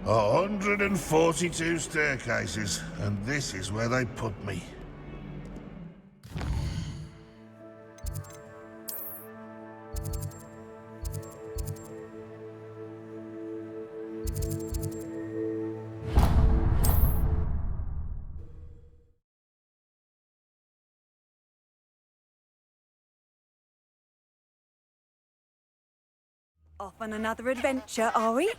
142 staircases, and this is where they put me. Off on another adventure, are we?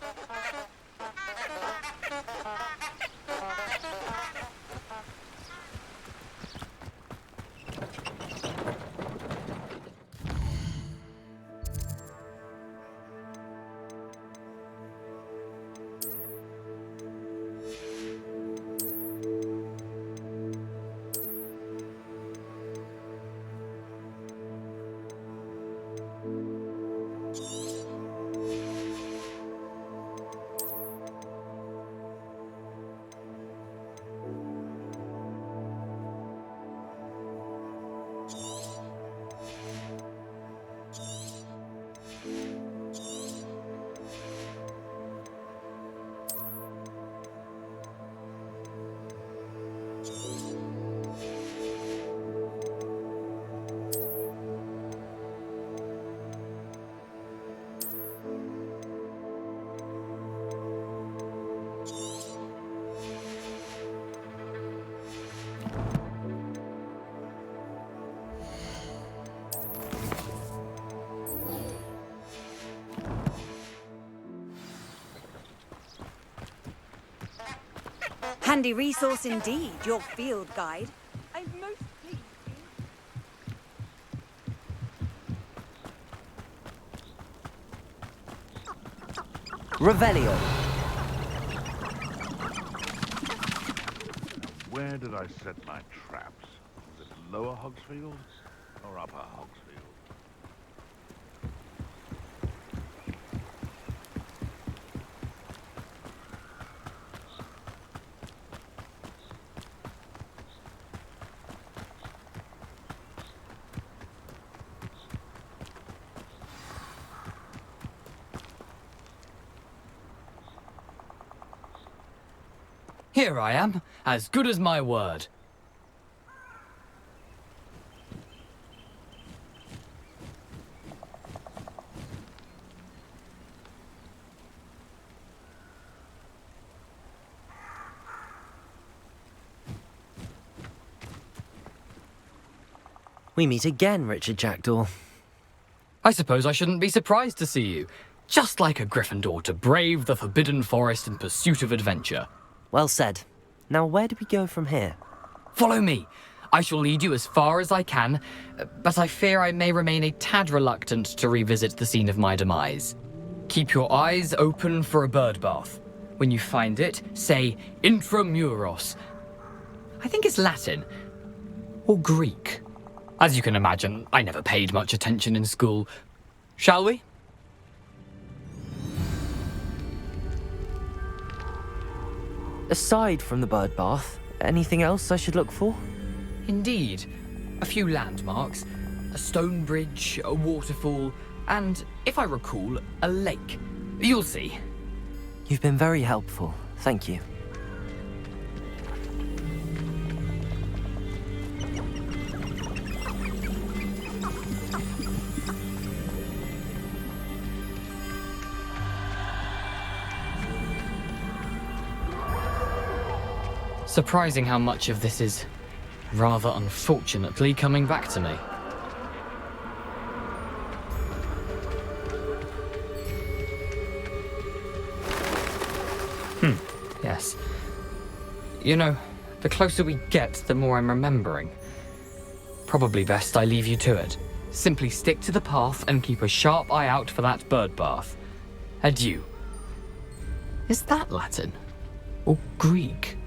Handy resource indeed, your field guide. I'm most pleased. Revelio. Where did I set my traps? Was it lower Hogsfield or upper Hogsfield? Here I am, as good as my word. We meet again, Richard Jackdaw. I suppose I shouldn't be surprised to see you. Just like a Gryffindor to brave the Forbidden Forest in pursuit of adventure. Well said. Now where do we go from here? Follow me. I shall lead you as far as I can, but I fear I may remain a tad reluctant to revisit the scene of my demise. Keep your eyes open for a bird bath. When you find it, say Intramuros. I think it's Latin. Or Greek. As you can imagine, I never paid much attention in school. Shall we? Aside from the bird bath, anything else I should look for? Indeed. A few landmarks, a stone bridge, a waterfall, and, if I recall, a lake. You'll see. You've been very helpful. Thank you. Surprising how much of this is, rather unfortunately, coming back to me. Yes. You know, the closer we get, the more I'm remembering. Probably best I leave you to it. Simply stick to the path and keep a sharp eye out for that bird bath. Adieu. Is that Latin? Or Greek?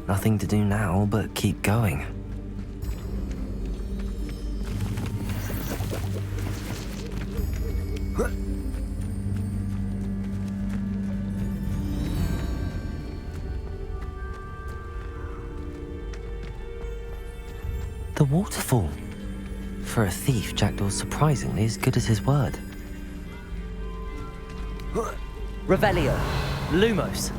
Nothing to do now but keep going. The waterfall. For a thief, Jackdaw's surprisingly as good as his word. Revelio. Lumos.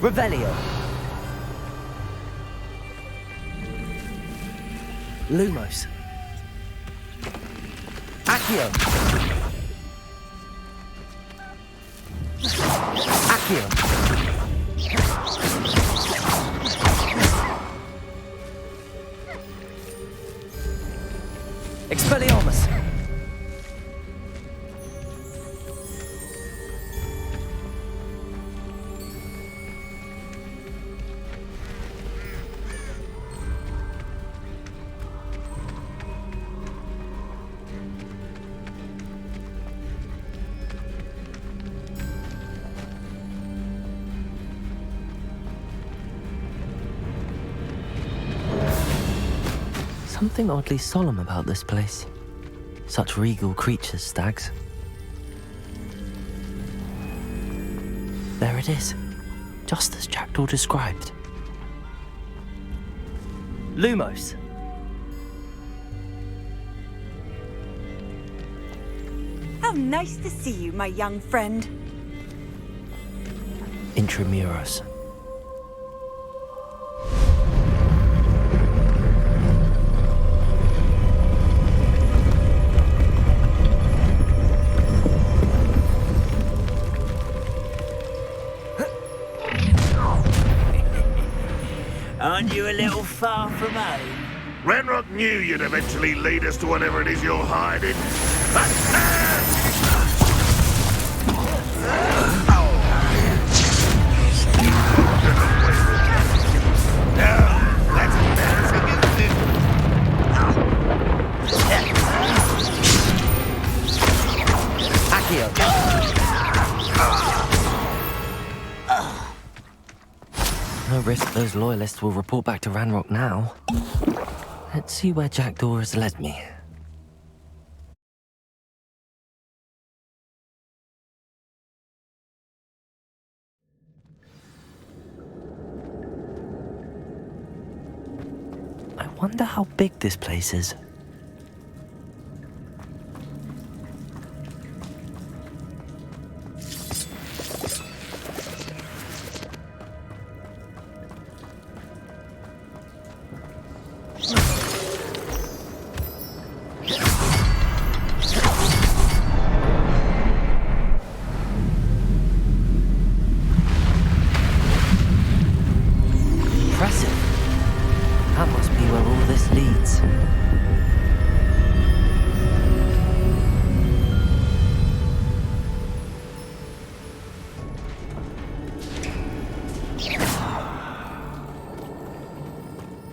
Revelio. Lumos. Accio. Accio. Expelliarmus. Something oddly solemn about this place. Such regal creatures, stags. There it is, just as Jackdaw described. Lumos. How nice to see you, my young friend. Intramuros. Aren't you a little far from home? Ranrock knew you'd eventually lead us to whatever it is you're hiding. That's embarrassing, isn't it? Accio. No risk those loyalists will report back to Ranrock now. Let's see where Jackdaw has led me. I wonder how big this place is.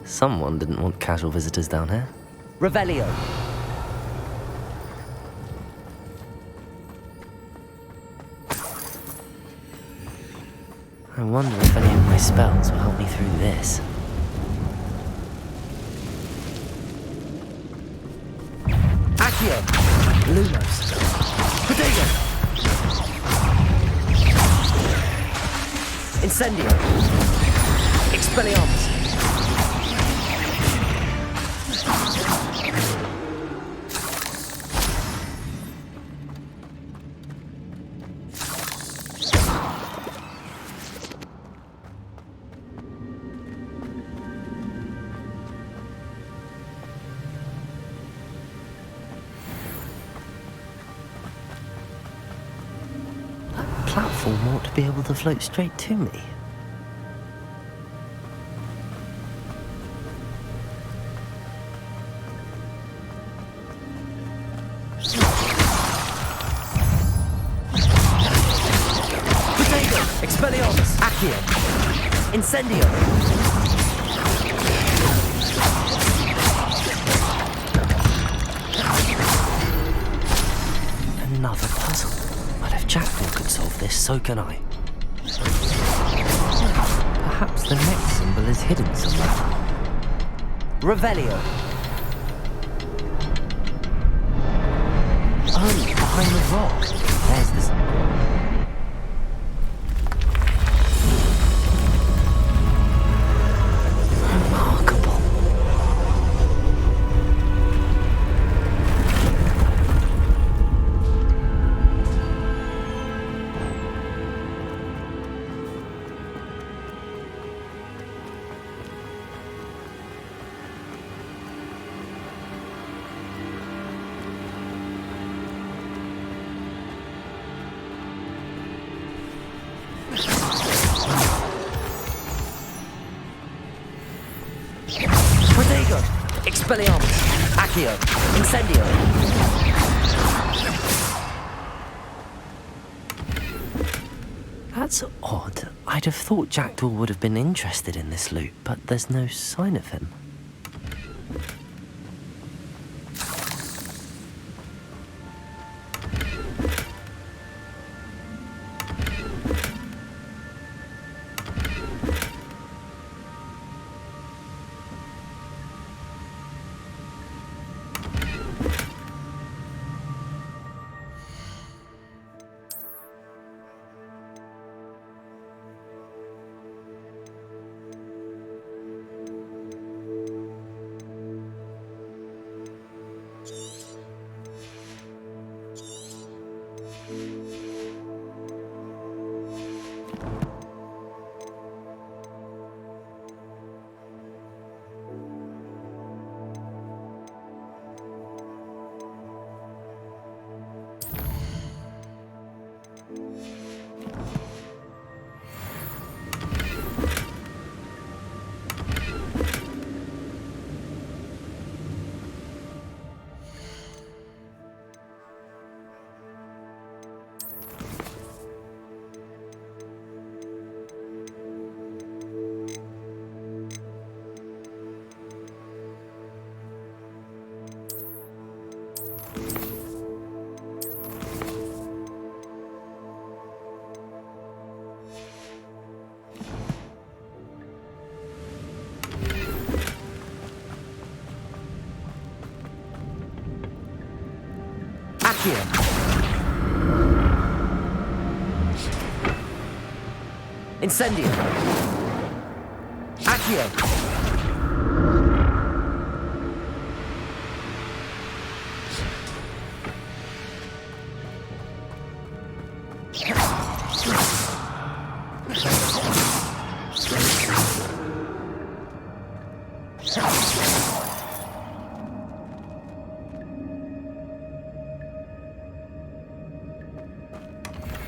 Someone didn't want casual visitors down here. Revelio. I wonder if any of my spells will help me through this. Accio. Lumos. Prodigo. Incendio. Expelliarmus. Platform ought to be able to float straight to me. Prodigo. Expelliarmus. Accio. Incendio. Another puzzle. But if Jackdaw could solve this, so can I. Perhaps the next symbol is hidden somewhere. Revelio. behind the rock. There's the... Remarkable. Protego! Expelliarmus! Accio! Incendio! That's odd. I'd have thought Jackdaw would have been interested in this loot, but there's no sign of him. Accio! Incendio! Accio!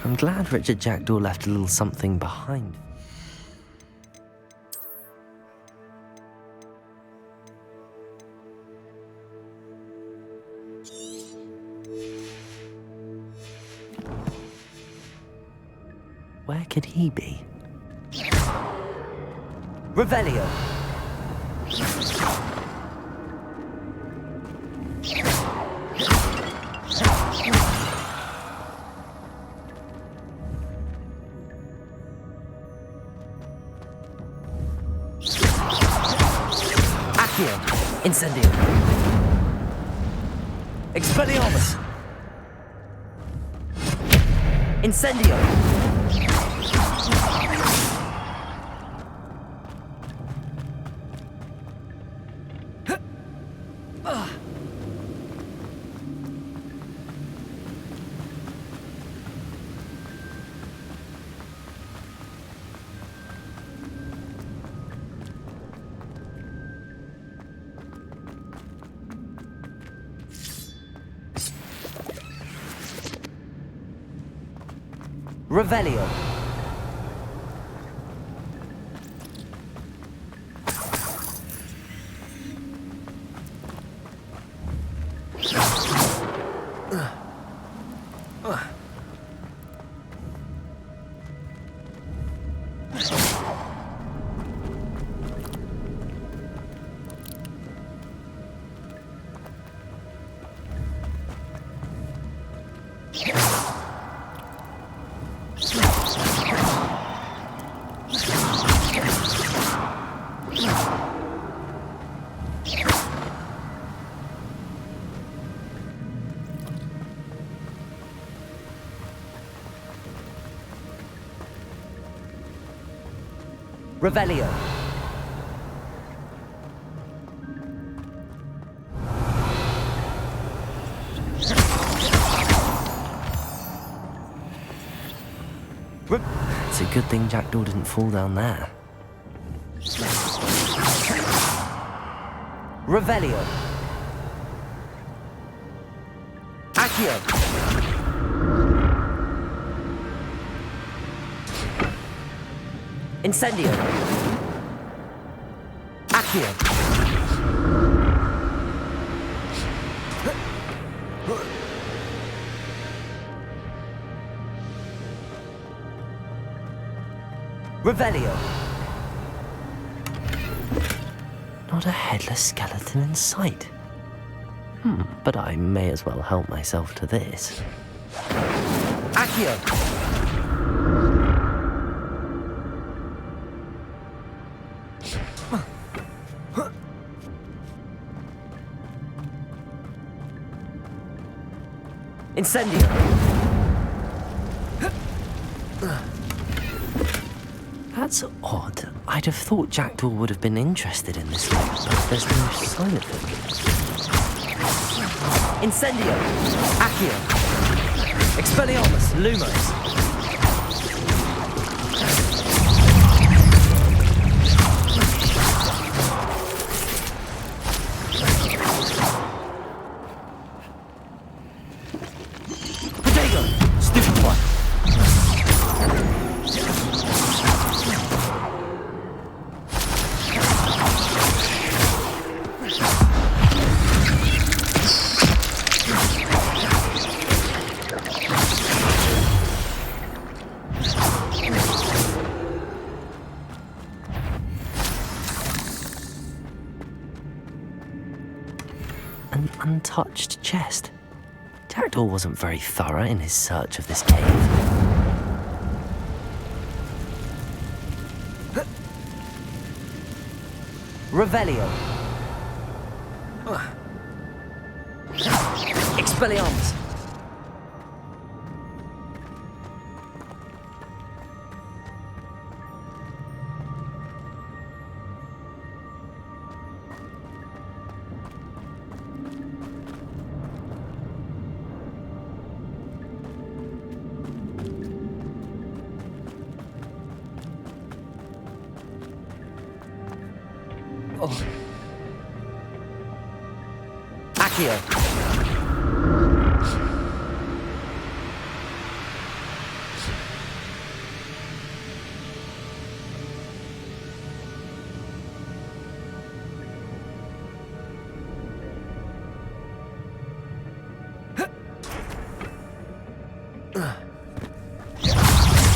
I'm glad Richard Jackdaw left a little something behind. Where could he be? Revelio! Incendio! Expelliarmus! Incendio! Revelio. Revelio. It's a good thing Jackdaw didn't fall down there. Revelio. Accio. Incendio. Accio. Revelio. Not a headless skeleton in sight. But I may as well help myself to this. Accio. Incendio. That's odd. I'd have thought Jackdaw would have been interested in this one, but there's no sign of him. Incendio. Accio. Expelliarmus. Lumos. Protego. Stupid one. An untouched chest. Jackdaw wasn't very thorough in his search of this cave. Revelio. Expelliarmus. Accio.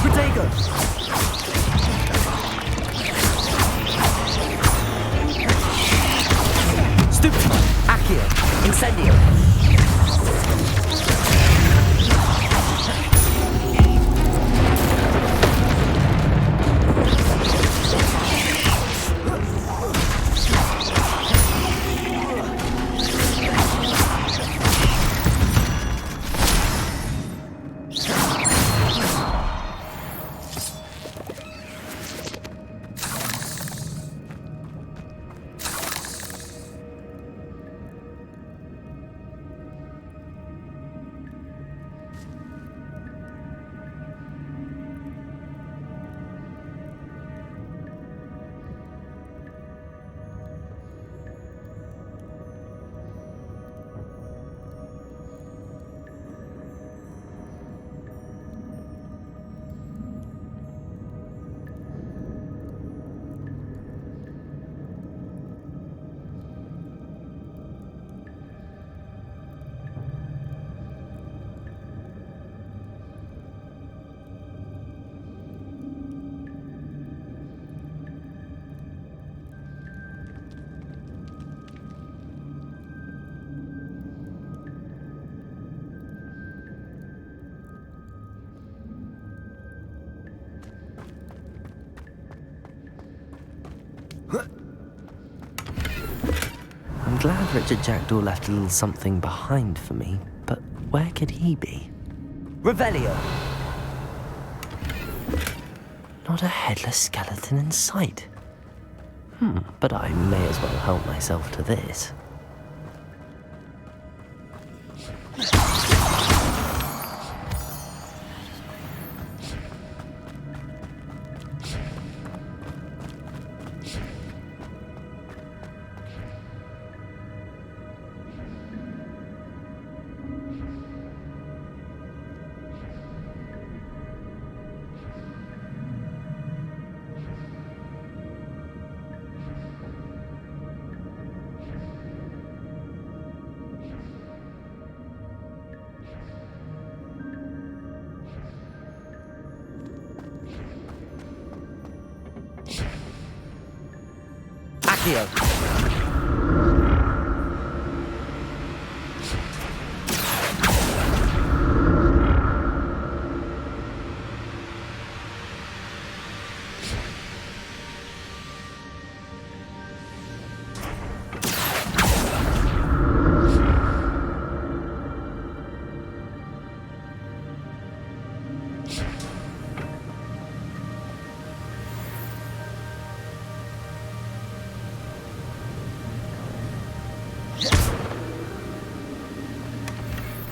Protego. Stupid. Accio. Incendio. I'm glad Richard Jackdaw left a little something behind for me, but where could he be? Revelio. Not a headless skeleton in sight. But I may as well help myself to this. Accio.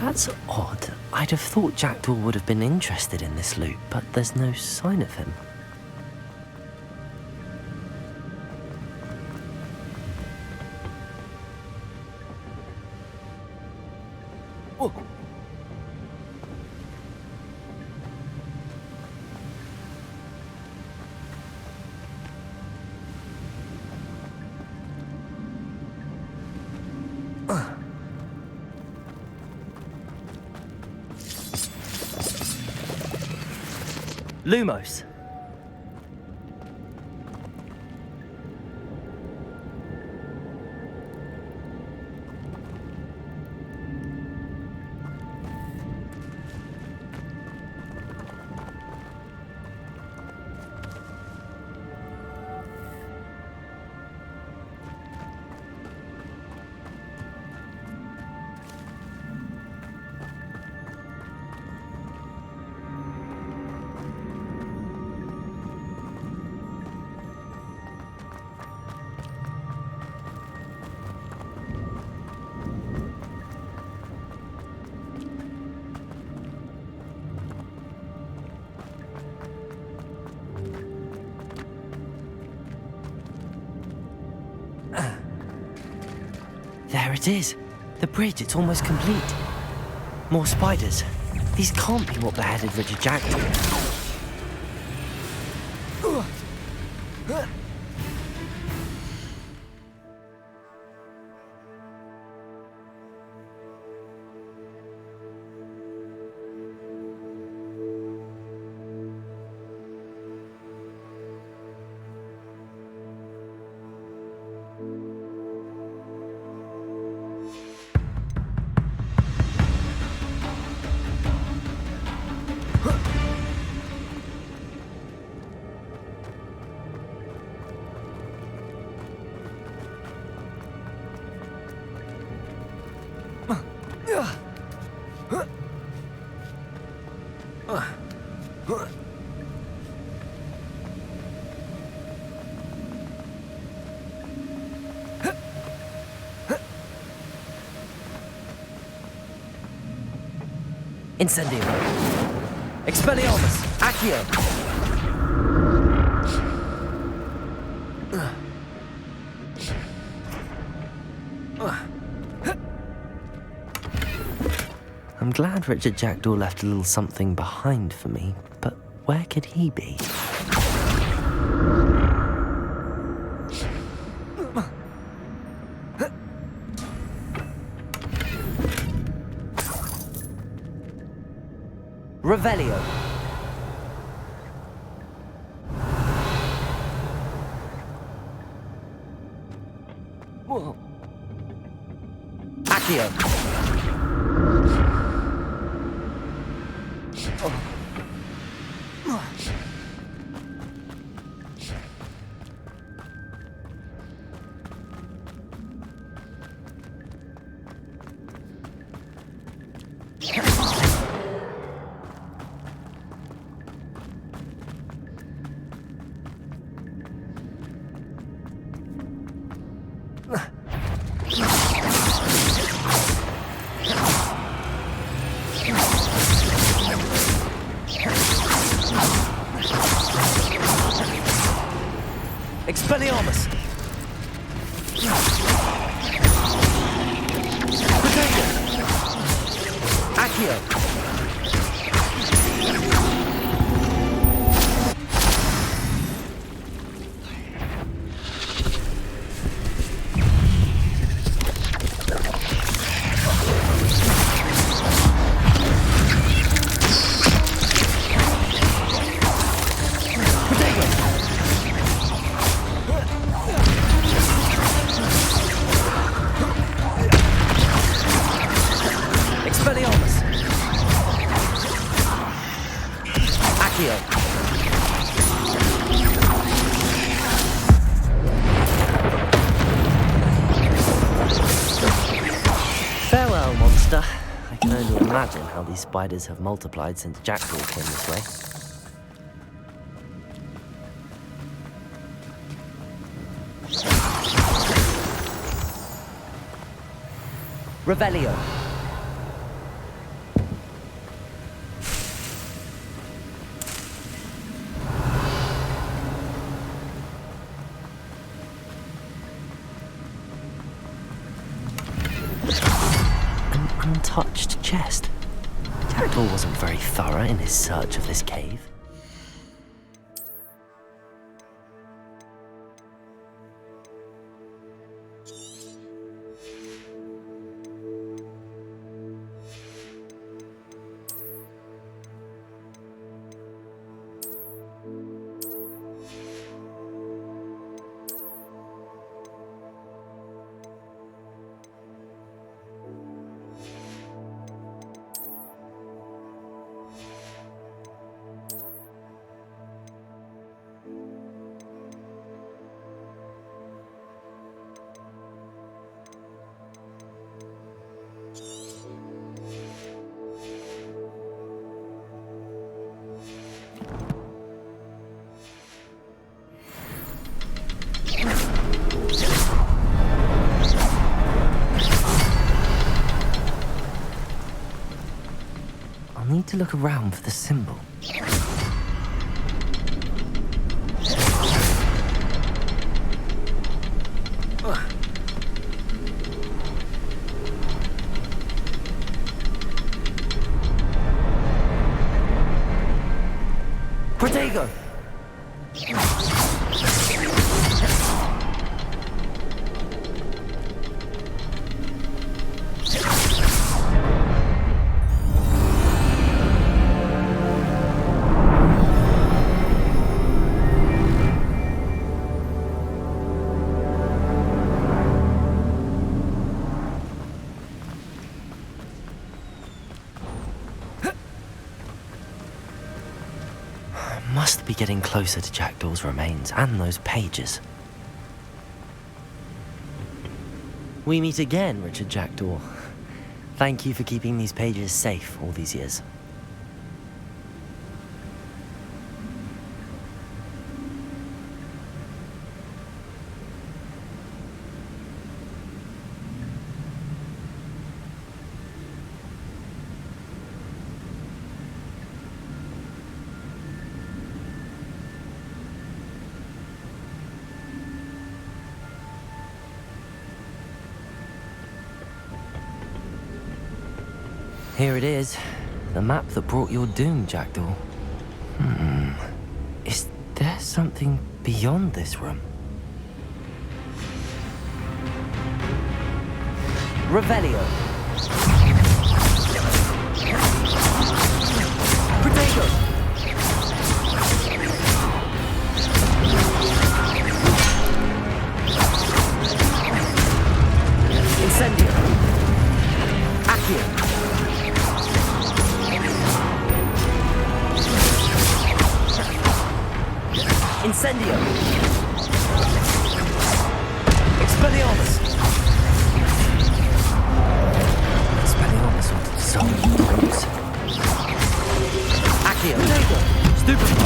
That's odd. I'd have thought Jackdaw would have been interested in this loot, but there's no sign of him. Whoa. Lumos. There it is. The bridge, it's almost complete. More spiders. These can't be what beheaded Richard Jackdaw. Incendio. Expelliarmus. Accio. I'm glad Richard Jackdaw left a little something behind for me, but where could he be? Revelio. Whoa. Accio. Oh. Expelliarmus! Potato! Accio! Farewell, monster. I can only imagine how these spiders have multiplied since Jackdaw came this way. Revelio. Untouched chest. Jackdaw wasn't very thorough in his search of this cave. I'll need to look around for the symbol. Protego! Must be getting closer to Jackdaw's remains and those pages. We meet again, Richard Jackdaw. Thank you for keeping these pages safe all these years. Here it is, the map that brought your doom, Jackdaw. Is there something beyond this room? Revelio. Protego. Incendio. Accio. Incendio! Expelliarmus! Expelliarmus wanted so many things. Accio! Stupefy!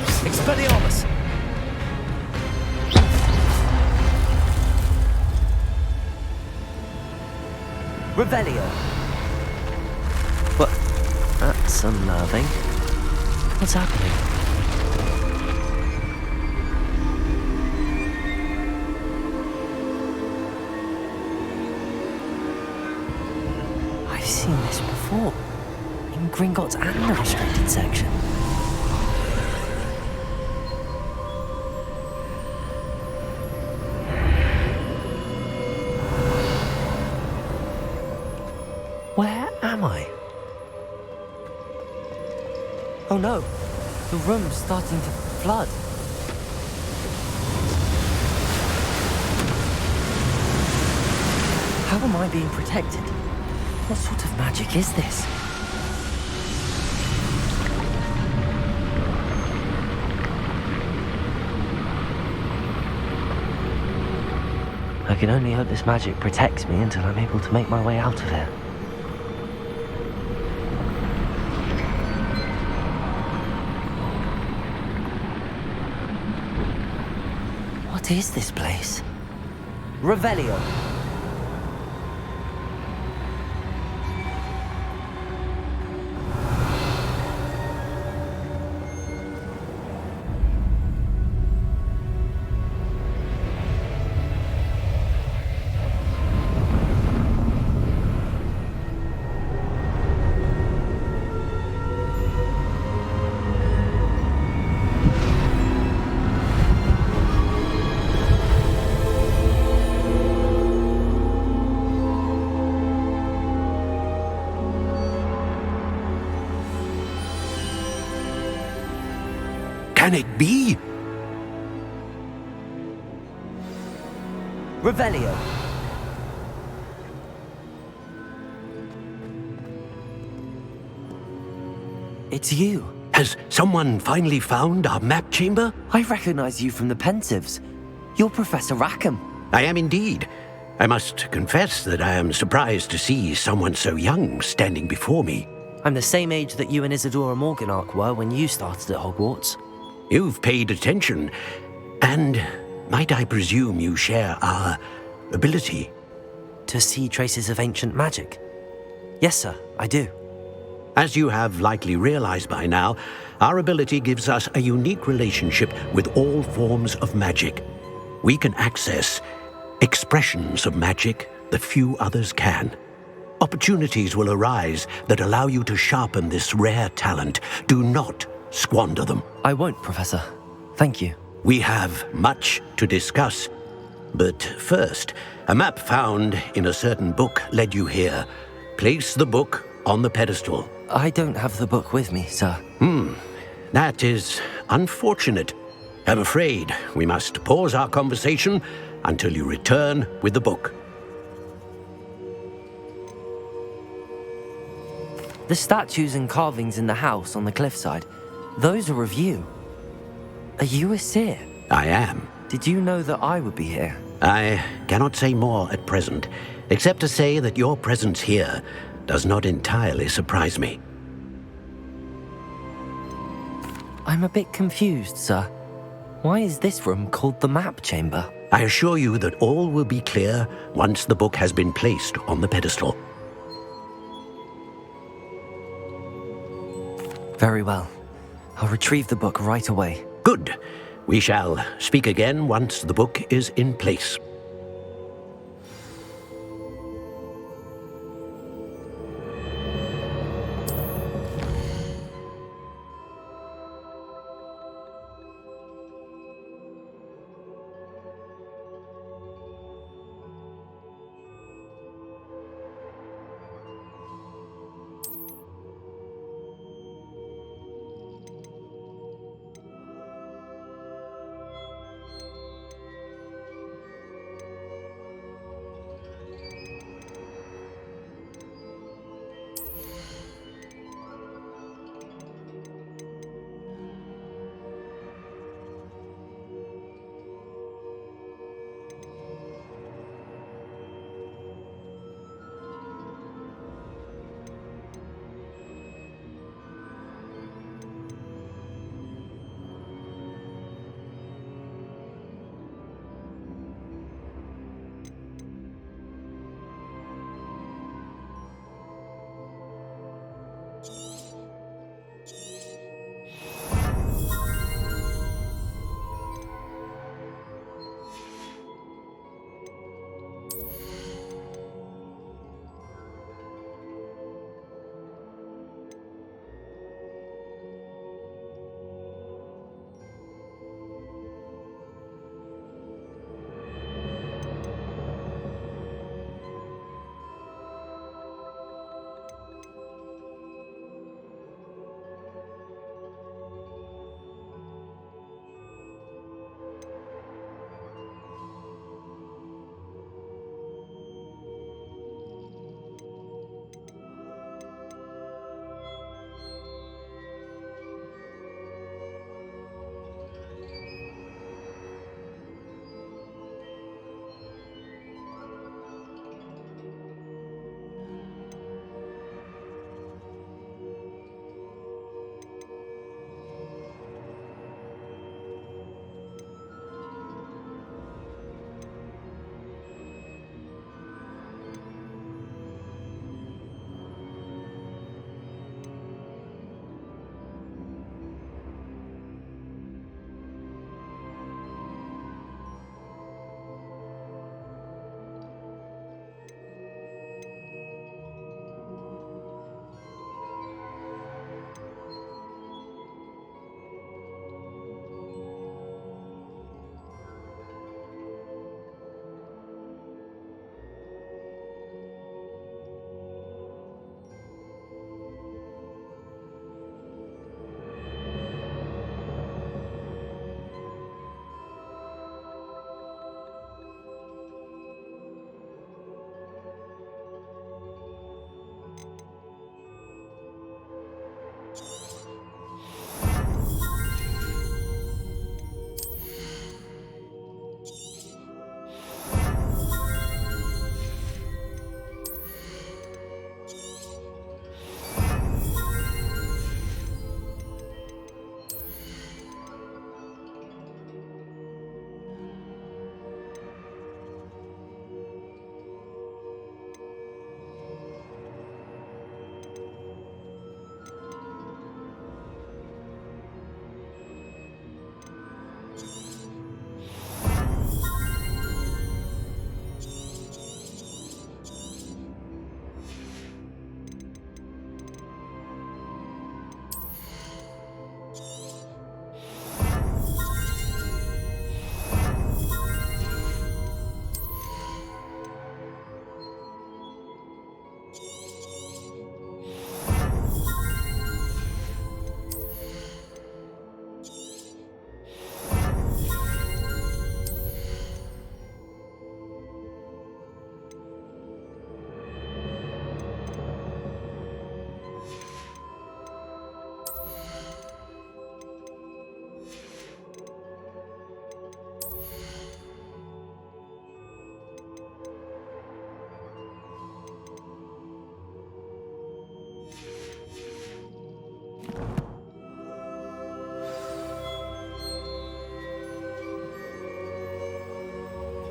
Expelliarmus! Revelio! What? That's unnerving. What's happening? I've seen this before. In Gringotts and the restricted section. Where am I? Oh no, the room's starting to flood. How am I being protected? What sort of magic is this? I can only hope this magic protects me until I'm able to make my way out of here. What is this place? Revelio. Can it be? Revelio. It's you. Has someone finally found our map chamber? I recognize you from the Pensives. You're Professor Rackham. I am indeed. I must confess that I am surprised to see someone so young standing before me. I'm the same age that you and Isadora Morganach were when you started at Hogwarts. You've paid attention, and might I presume you share our ability? To see traces of ancient magic? Yes, sir, I do. As you have likely realized by now, our ability gives us a unique relationship with all forms of magic. We can access expressions of magic that few others can. Opportunities will arise that allow you to sharpen this rare talent. Do not squander them. I won't, Professor. Thank you. We have much to discuss. But first, a map found in a certain book led you here. Place the book on the pedestal. I don't have the book with me, sir. That is unfortunate. I'm afraid we must pause our conversation until you return with the book. The statues and carvings in the house on the cliffside, those are of you. Are you a seer? I am. Did you know that I would be here? I cannot say more at present, except to say that your presence here does not entirely surprise me. I'm a bit confused, sir. Why is this room called the map chamber? I assure you that all will be clear once the book has been placed on the pedestal. Very well. I'll retrieve the book right away. Good. We shall speak again once the book is in place.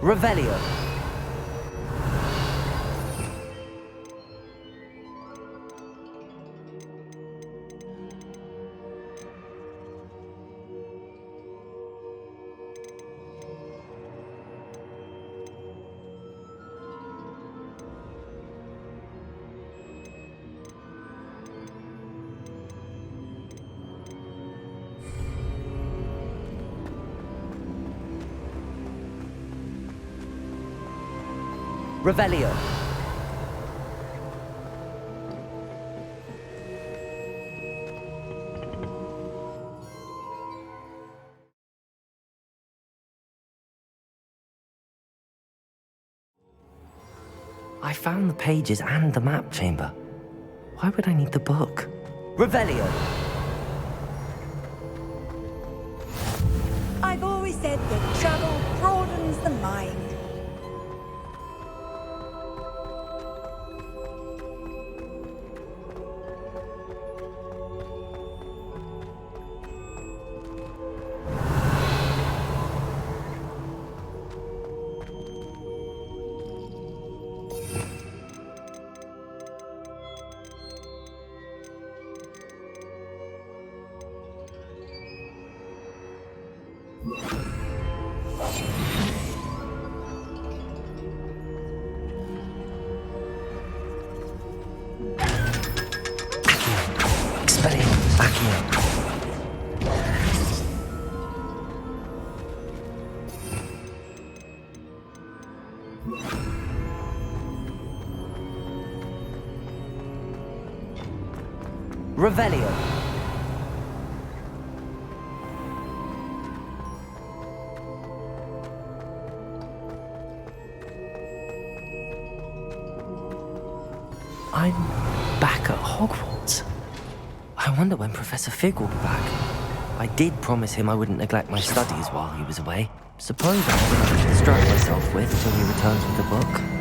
Revelio. Revelio. I found the pages and the map chamber. Why would I need the book? Revelio. I've always said that travel broadens the mind. Revelio. I'm back at Hogwarts. I wonder when Professor Fig will be back. I did promise him I wouldn't neglect my studies while he was away. Suppose I have enough to distract myself with till he returns with the book.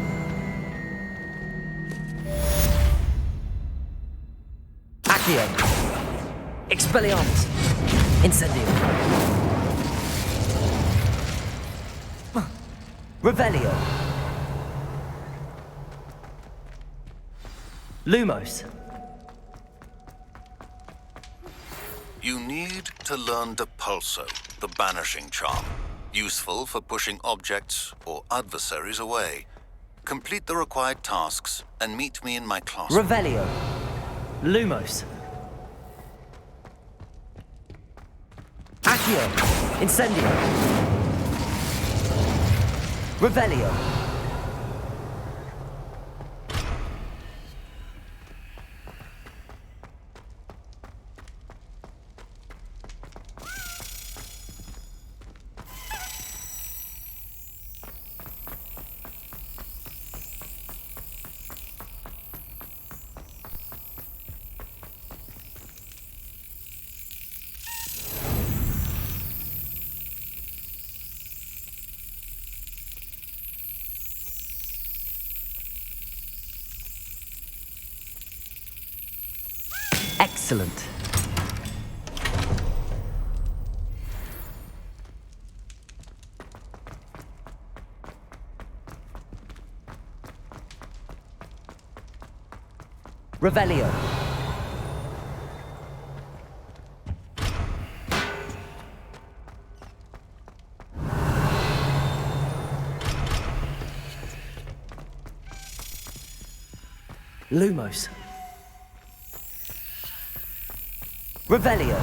Accio. Expelliarmus. Incendio. Revelio. Lumos. You need to learn Depulso, the banishing charm. Useful for pushing objects or adversaries away. Complete the required tasks and meet me in my class. Revelio. Lumos. Accio. Incendio. Revelio. Excellent. Revelio. Lumos. Revelio.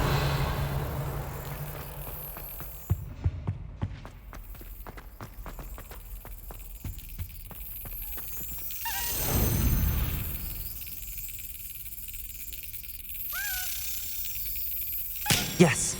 Yes.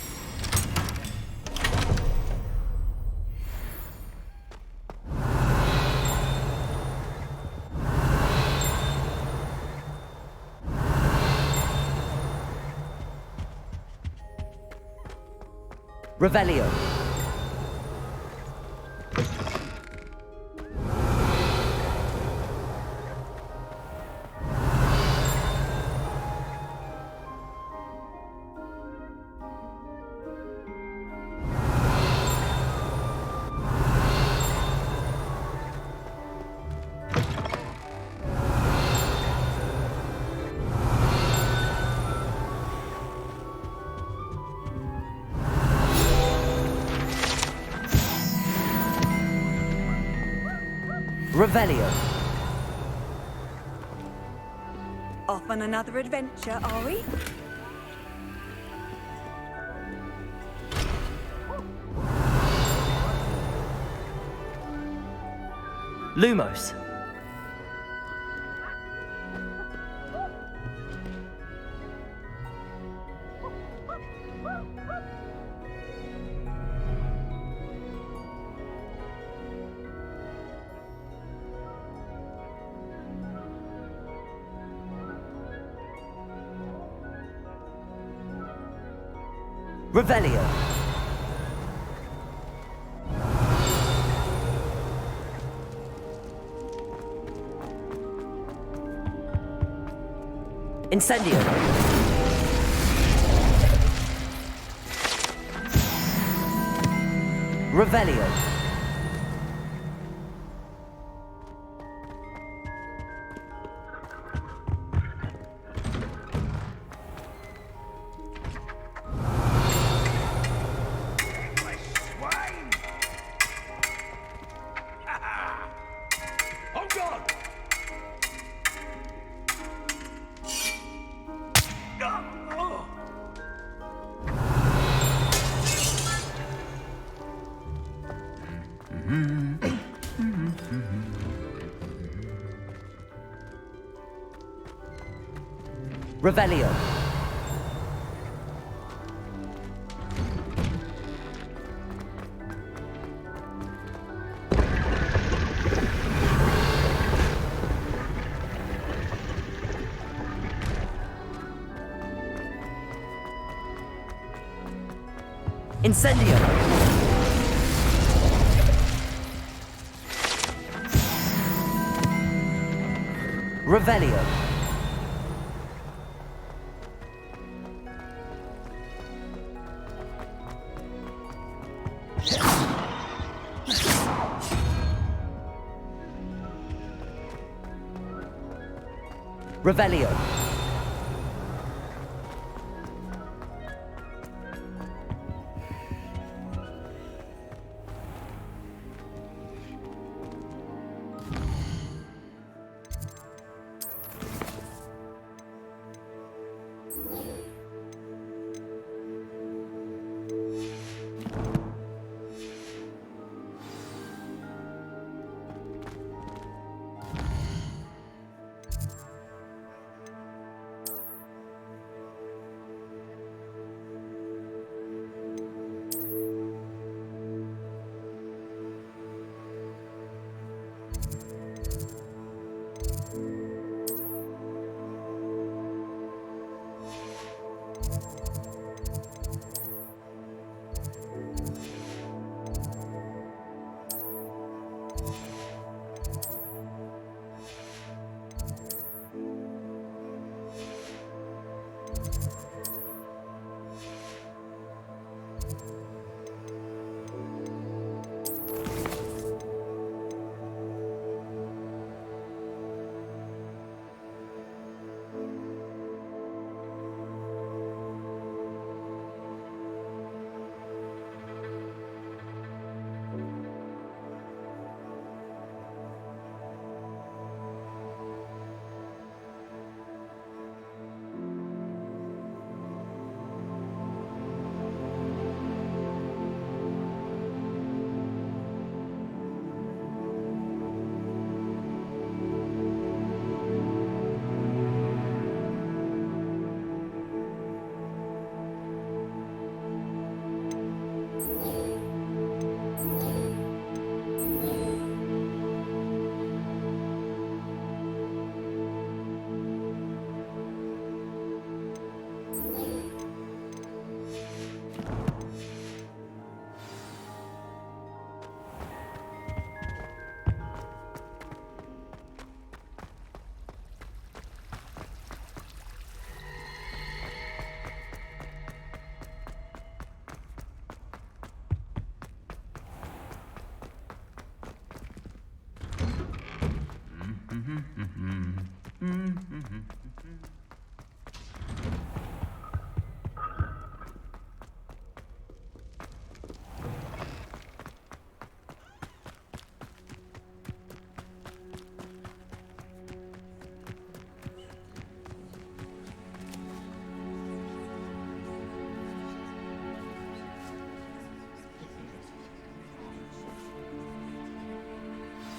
Revelio. Revelio. Off on another adventure, are we? Lumos. Revelio. Incendio. Revelio. Revelio. Incendio. Revelio. Revelio.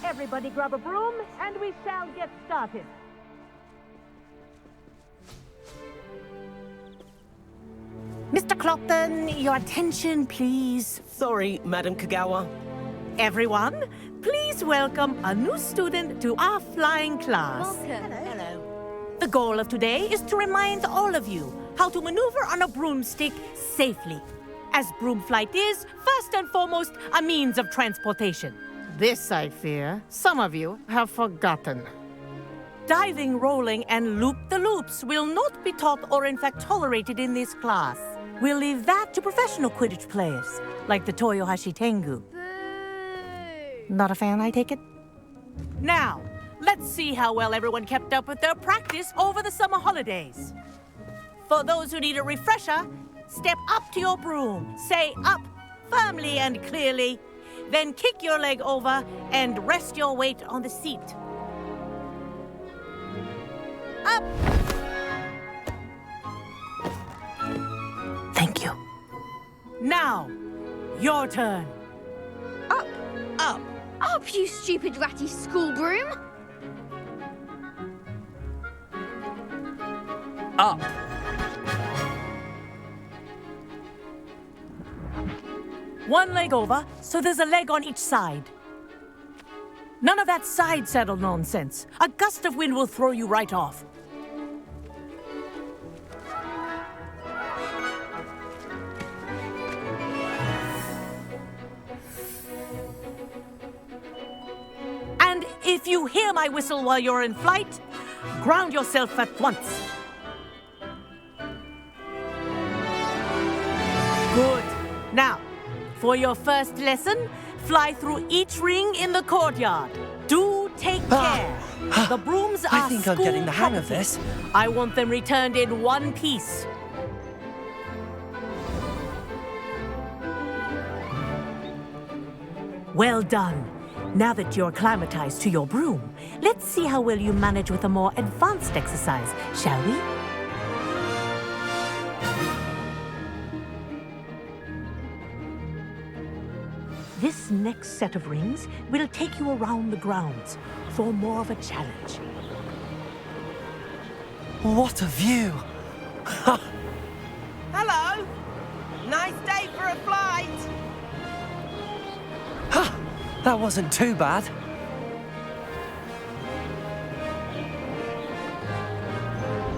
Everybody grab a broom, and we shall get started. Mr. Clopton, your attention, please. Sorry, Madam Kagawa. Everyone, please welcome a new student to our flying class. Welcome. Hello. The goal of today is to remind all of you how to maneuver on a broomstick safely, as broom flight is, first and foremost, a means of transportation. This, I fear, some of you have forgotten. Diving, rolling, and loop-the-loops will not be taught or in fact tolerated in this class. We'll leave that to professional Quidditch players, like the Toyohashi Tengu. Not a fan, I take it? Now, let's see how well everyone kept up with their practice over the summer holidays. For those who need a refresher, step up to your broom, say up firmly and clearly, then kick your leg over and rest your weight on the seat. Up! Thank you. Now, your turn. Up. Up. Up, you stupid ratty school broom. Up. One leg over, so there's a leg on each side. None of that side saddle nonsense. A gust of wind will throw you right off. And if you hear my whistle while you're in flight, ground yourself at once. Good. Now, for your first lesson, fly through each ring in the courtyard. Do take care. The brooms are I think I'm getting the hang of property. this. I want them returned in one piece. Well done. Now that you're acclimatized to your broom, let's see how well you manage with a more advanced exercise, shall we? This next set of rings will take you around the grounds for more of a challenge. What a view! Hello. Nice day for a flight. That wasn't too bad.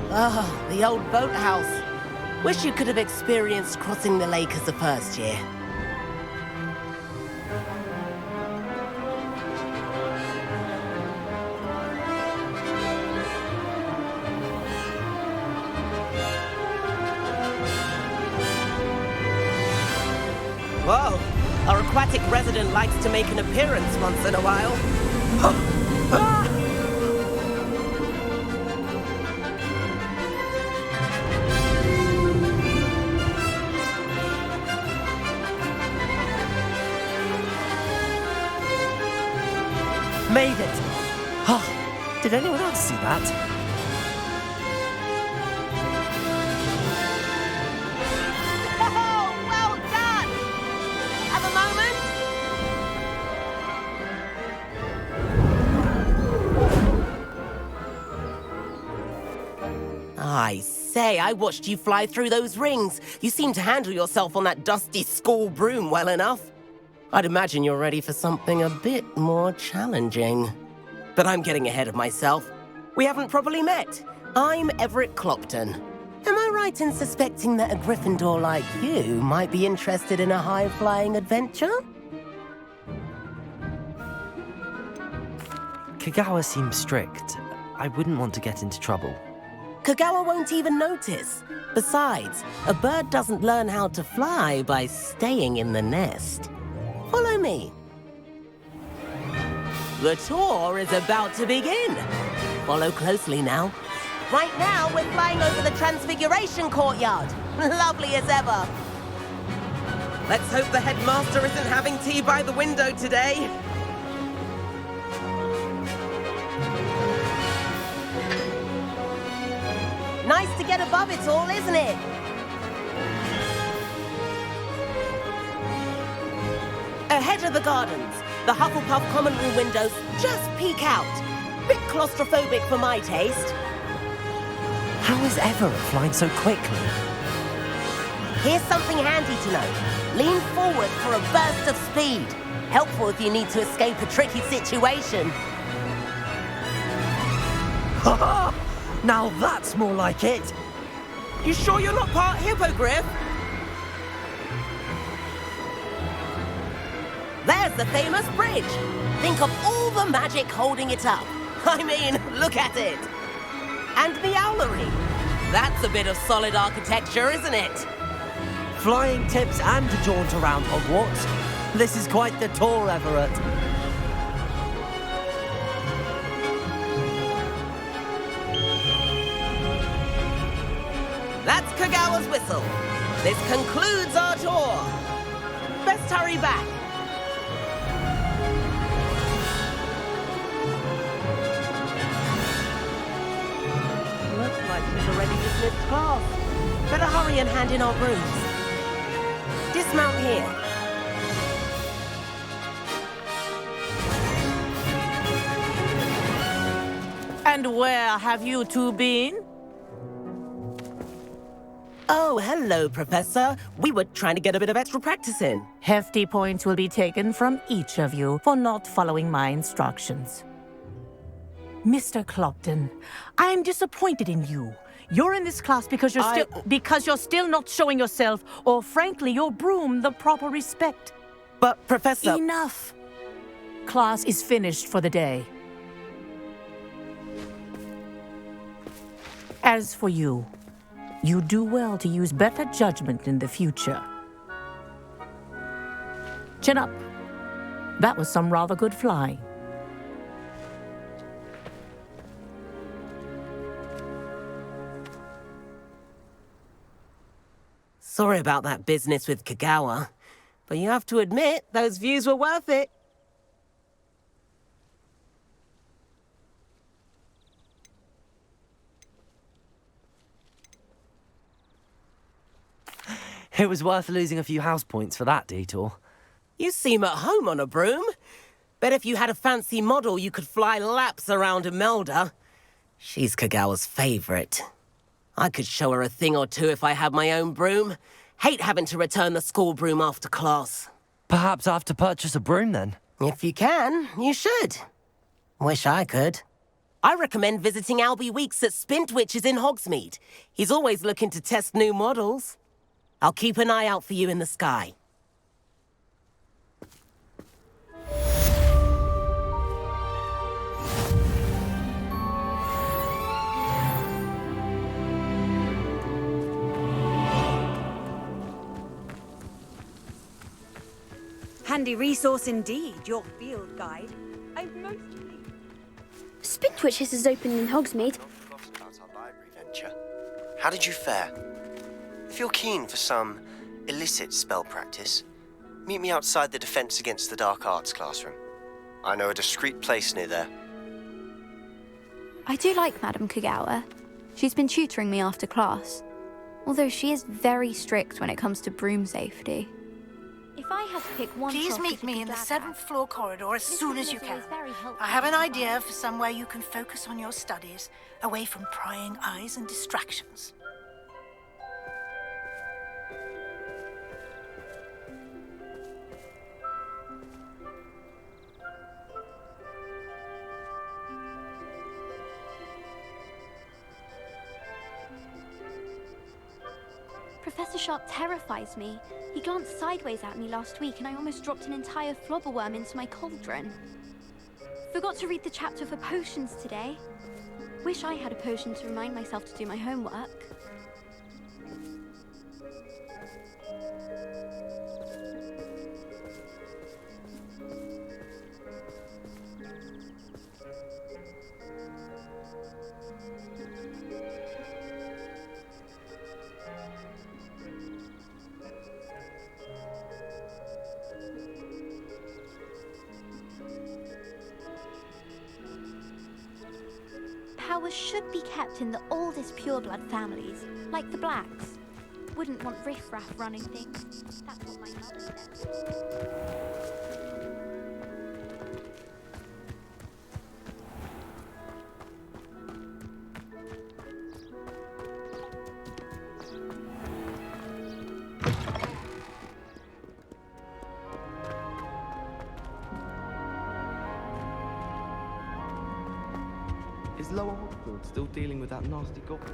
Oh, the old boathouse. Wish you could have experienced crossing the lake as a first year. Whoa, our aquatic resident likes to make an appearance once in a while. Made it! Oh, did anyone else see that? I say, I watched you fly through those rings. You seem to handle yourself on that dusty school broom well enough. I'd imagine you're ready for something a bit more challenging. But I'm getting ahead of myself. We haven't properly met. I'm Everett Clopton. Am I right in suspecting that a Gryffindor like you might be interested in a high-flying adventure? Kagawa seems strict. I wouldn't want to get into trouble. Kagawa won't even notice. Besides, a bird doesn't learn how to fly by staying in the nest. Follow me. The tour is about to begin. Follow closely now. Right now, we're flying over the Transfiguration Courtyard. Lovely as ever. Let's hope the headmaster isn't having tea by the window today. Nice to get above it all, isn't it? Ahead of the gardens, The Hufflepuff common room windows just peek out. Bit claustrophobic for my taste. How is Everett flying so quickly? Here's something handy to know. Lean forward for a burst of speed. Helpful if you need to escape a tricky situation. Ha! Now that's more like it. You sure you're not part hippogriff? There's the famous bridge. Think of all the magic holding it up. I mean, look at it. And the owlery. That's a bit of solid architecture, isn't it? Flying tips and a jaunt around Hogwarts. This is quite the tour, Everett. That's Kagawa's whistle. This concludes our tour. Best hurry back. Looks like she's already dismissed class. Better hurry and hand in our brooms. Dismount here. And where have you two been? Oh, hello, Professor. We were trying to get a bit of extra practice in. Hefty points will be taken from each of you for not following my instructions. Mr. Clopton, I am disappointed in you. You're in this class because you're still not showing yourself, or frankly, your broom the proper respect. But, Professor... Enough. Class is finished for the day. As for you, you do well to use better judgment in the future. Chin up. That was some rather good flying. Sorry about that business with Kagawa, but you have to admit, those views were worth it. It was worth losing a few house points for that detour. You seem at home on a broom. Bet if you had a fancy model, you could fly laps around Imelda. She's Kagawa's favorite. I could show her a thing or two if I had my own broom. Hate having to return the school broom after class. Perhaps I have to purchase a broom then? If you can, you should. Wish I could. I recommend visiting Albie Weeks at Spintwitches in Hogsmeade. He's always looking to test new models. I'll keep an eye out for you in the sky. Handy resource indeed, your field guide. I've mostly... Spintwitches is open in Hogsmeade. About our library venture. How did you fare? If you're keen for some illicit spell practice, meet me outside the Defense Against the Dark Arts classroom. I know a discreet place near there. I do like Madame Kagawa. She's been tutoring me after class, although she is very strict when it comes to broom safety. If I had to pick one... Please meet me in the 7th floor corridor as soon as you can. I have an idea for somewhere you can focus on your studies, away from prying eyes and distractions. Professor Sharp terrifies me. He glanced sideways at me last week and I almost dropped an entire flobberworm into my cauldron. Forgot to read the chapter for potions today. Wish I had a potion to remind myself to do my homework. Powers should be kept in the oldest pureblood families, like the Blacks. Wouldn't want riffraff running things. That's what my mother said. Is Lower Hogwarts still dealing with that nasty goblin?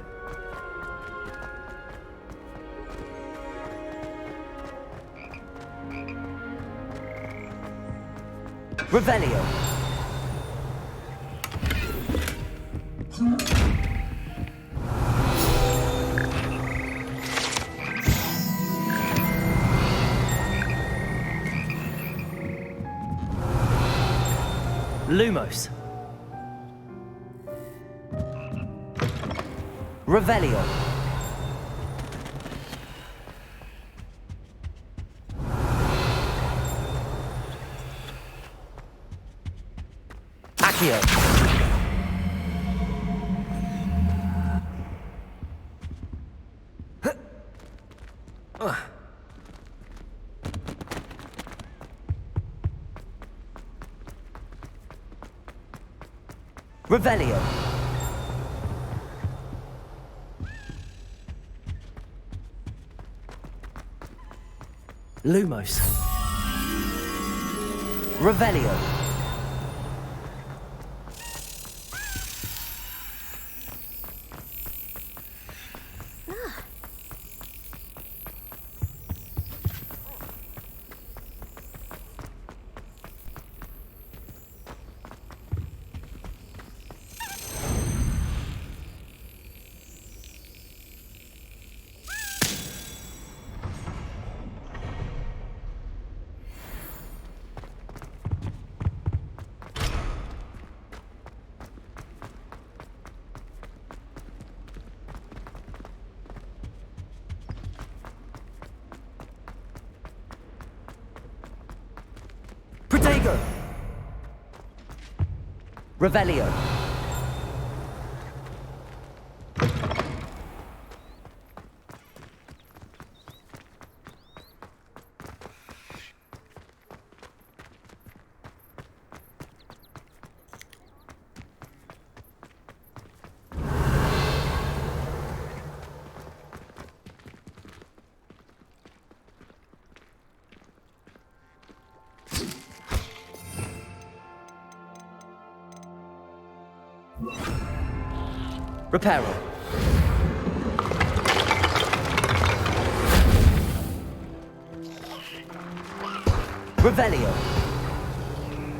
Revelio. Lumos. Revelio. Accio. Revelio. Lumos. Revelio. Protego. Revelio. Reparo. Revelio.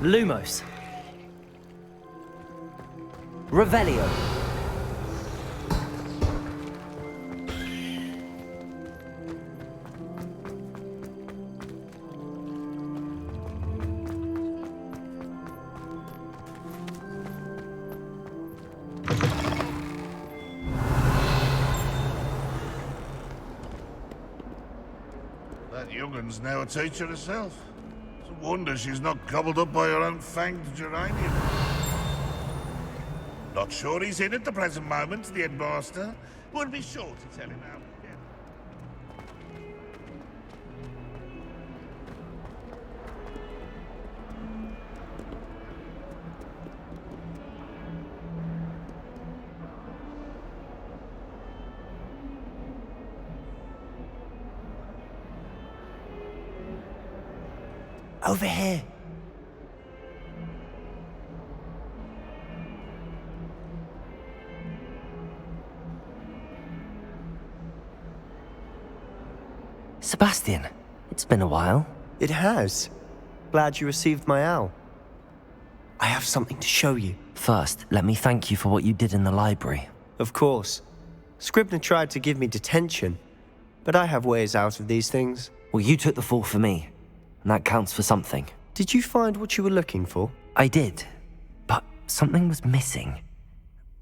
Lumos. Revelio. That young'un's now a teacher herself. It's a wonder she's not gobbled up by her own fanged geranium. Not sure he's in at the present moment, the headmaster. Would be sure to tell him how. Over here. Sebastian, it's been a while. It has. Glad you received my owl. I have something to show you. First, let me thank you for what you did in the library. Of course. Scribner tried to give me detention, but I have ways out of these things. Well, you took the fall for me, and that counts for something. Did you find what you were looking for? I did, but something was missing.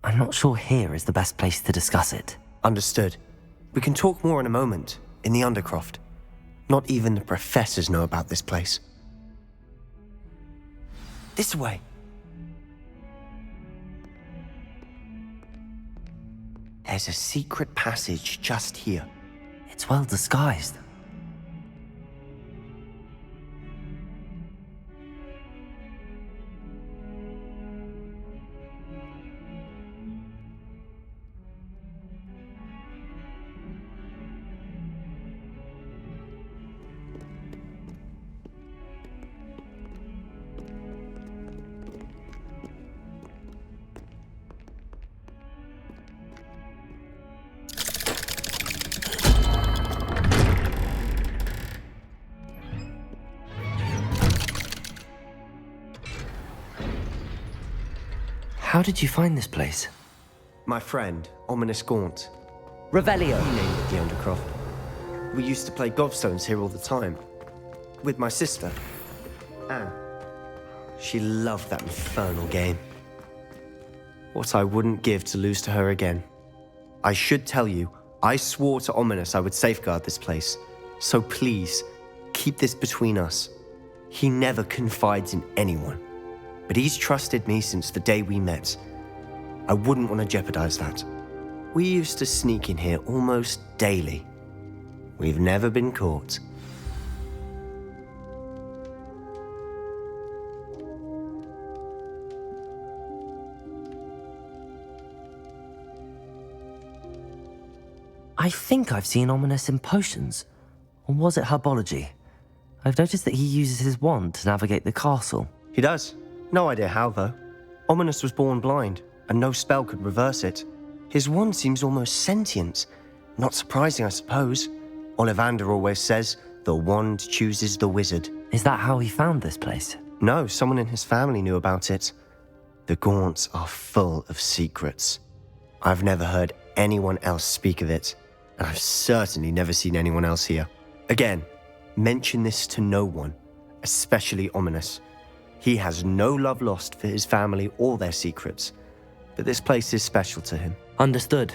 I'm not sure here is the best place to discuss it. Understood. We can talk more in a moment, in the Undercroft. Not even the professors know about this place. This way. There's a secret passage just here. It's well disguised. How did you find this place? My friend, Ominous Gaunt. Revelio. He named it the Undercroft. We used to play gobstones here all the time. With my sister, Anne. She loved that infernal game. What I wouldn't give to lose to her again. I should tell you, I swore to Ominous I would safeguard this place. So please, keep this between us. He never confides in anyone. But he's trusted me since the day we met. I wouldn't want to jeopardize that. We used to sneak in here almost daily. We've never been caught. I think I've seen Ominous in potions. Or was it herbology? I've noticed that he uses his wand to navigate the castle. He does. No idea how, though. Ominous was born blind, and no spell could reverse it. His wand seems almost sentient. Not surprising, I suppose. Ollivander always says, the wand chooses the wizard. Is that how he found this place? No, someone in his family knew about it. The Gaunts are full of secrets. I've never heard anyone else speak of it, and I've certainly never seen anyone else here. Again, mention this to no one, especially Ominous. He has no love lost for his family or their secrets, but this place is special to him. Understood.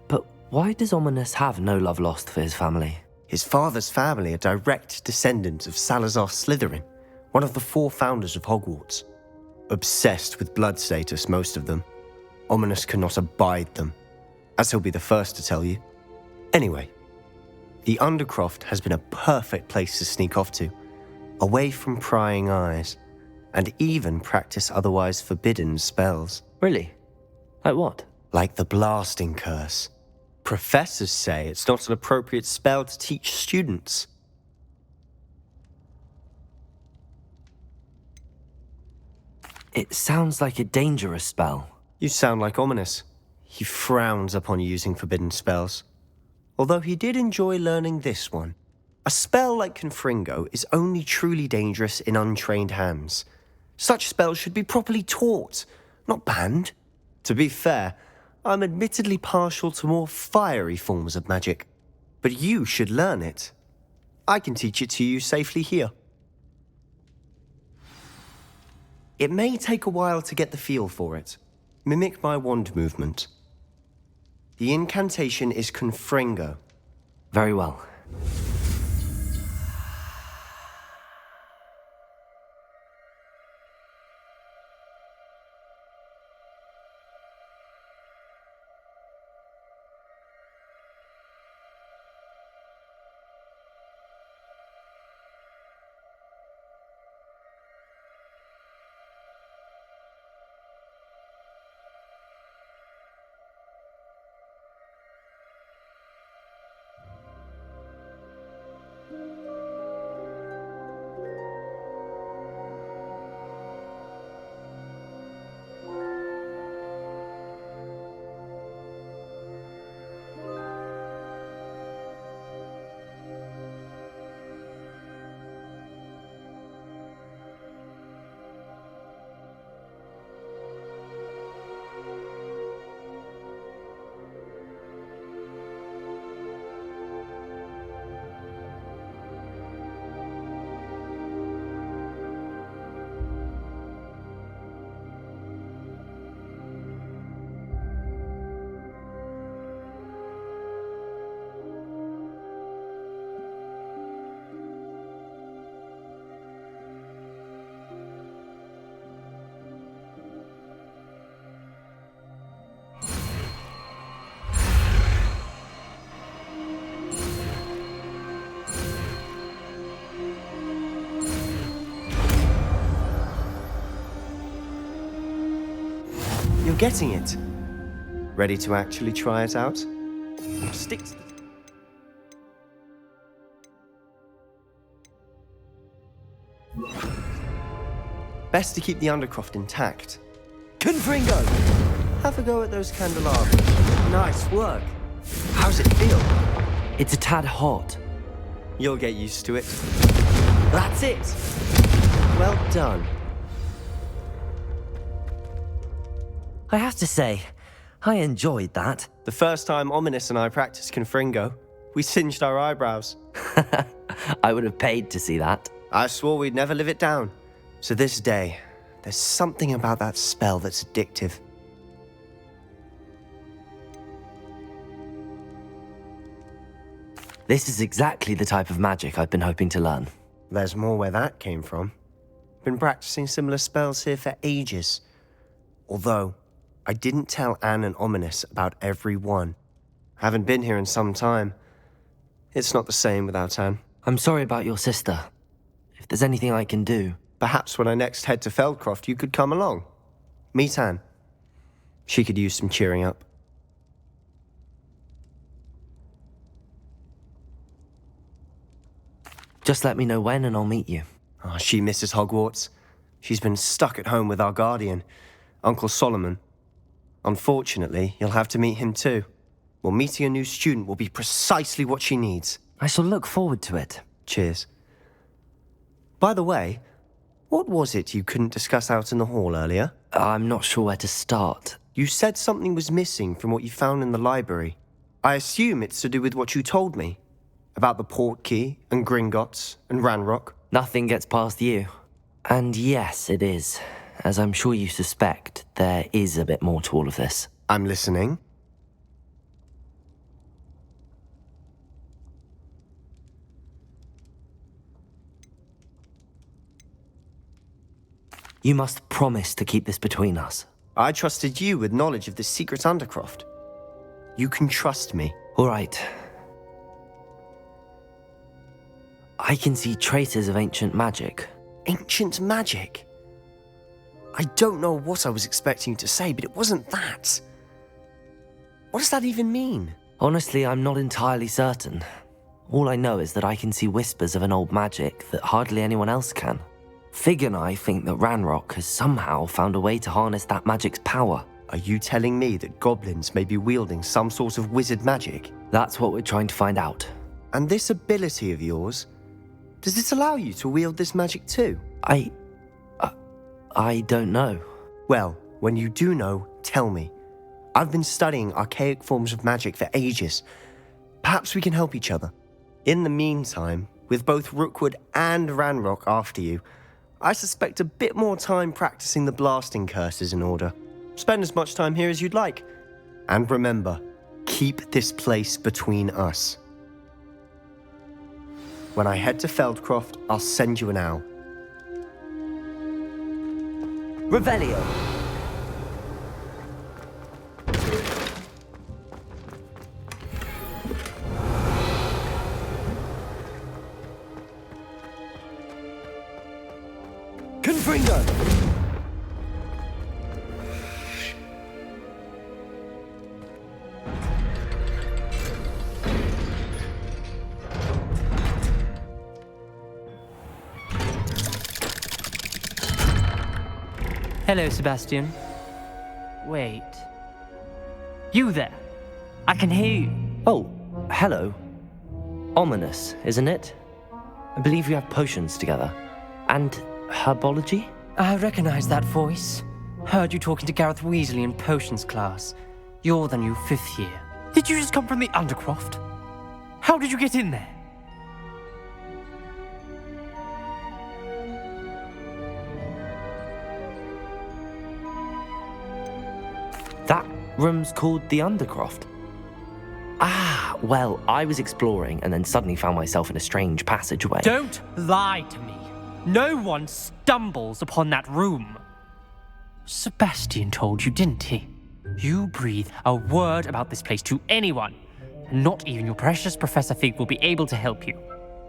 But why does Ominous have no love lost for his family? His father's family are direct descendants of Salazar Slytherin, one of the 4 founders of Hogwarts. Obsessed with blood status, most of them. Ominous cannot abide them, as he'll be the first to tell you. Anyway, the Undercroft has been a perfect place to sneak off to, away from prying eyes, and even practice otherwise forbidden spells. Really? Like what? Like the Blasting Curse. Professors say it's not an appropriate spell to teach students. It sounds like a dangerous spell. You sound like Ominous. He frowns upon using forbidden spells. Although he did enjoy learning this one. A spell like Confringo is only truly dangerous in untrained hands. Such spells should be properly taught, not banned. To be fair, I'm admittedly partial to more fiery forms of magic. But you should learn it. I can teach it to you safely here. It may take a while to get the feel for it. Mimic my wand movement. The incantation is Confringo. Very well. You're getting it. Ready to actually try it out? Stick to the... Best to keep the Undercroft intact. Confringo! Have a go at those candelabras. Nice work. How's it feel? It's a tad hot. You'll get used to it. That's it! Well done. I have to say, I enjoyed that. The first time Ominous and I practiced Confringo, we singed our eyebrows. I would have paid to see that. I swore we'd never live it down. So this day, there's something about that spell that's addictive. This is exactly the type of magic I've been hoping to learn. There's more where that came from. Been practicing similar spells here for ages. Although, I didn't tell Anne and Ominous about every one. Haven't been here in some time. It's not the same without Anne. I'm sorry about your sister. If there's anything I can do... Perhaps when I next head to Feldcroft, you could come along. Meet Anne. She could use some cheering up. Just let me know when and I'll meet you. Oh, she misses Hogwarts. She's been stuck at home with our guardian, Uncle Solomon. Unfortunately, you'll have to meet him too. Well, meeting a new student will be precisely what she needs. I shall look forward to it. Cheers. By the way, what was it you couldn't discuss out in the hall earlier? I'm not sure where to start. You said something was missing from what you found in the library. I assume it's to do with what you told me. About the port key, and Gringotts, and Ranrock. Nothing gets past you. And yes, it is. As I'm sure you suspect, there is a bit more to all of this. I'm listening. You must promise to keep this between us. I trusted you with knowledge of this secret undercroft. You can trust me. All right. I can see traces of ancient magic. Ancient magic? I don't know what I was expecting you to say, but it wasn't that. What does that even mean? Honestly, I'm not entirely certain. All I know is that I can see whispers of an old magic that hardly anyone else can. Fig and I think that Ranrock has somehow found a way to harness that magic's power. Are you telling me that goblins may be wielding some sort of wizard magic? That's what we're trying to find out. And this ability of yours, does it allow you to wield this magic too? I don't know. Well, when you do know, tell me. I've been studying archaic forms of magic for ages. Perhaps we can help each other. In the meantime, with both Rookwood and Ranrock after you, I suspect a bit more time practicing the blasting curse is in order. Spend as much time here as you'd like. And remember, keep this place between us. When I head to Feldcroft, I'll send you an owl. Revelio! Confringo! Hello, Sebastian. Wait. You there? I can hear you. Oh, hello. Ominous, isn't it? I believe we have potions together. And herbology? I recognize that voice. Heard you talking to Gareth Weasley in potions class. You're the new 5th year. Did you just come from the Undercroft? How did you get in there? That room's called the Undercroft. Ah, well, I was exploring and then suddenly found myself in a strange passageway. Don't lie to me. No one stumbles upon that room. Sebastian told you, didn't he? You breathe a word about this place to anyone, and not even your precious Professor Fig will be able to help you.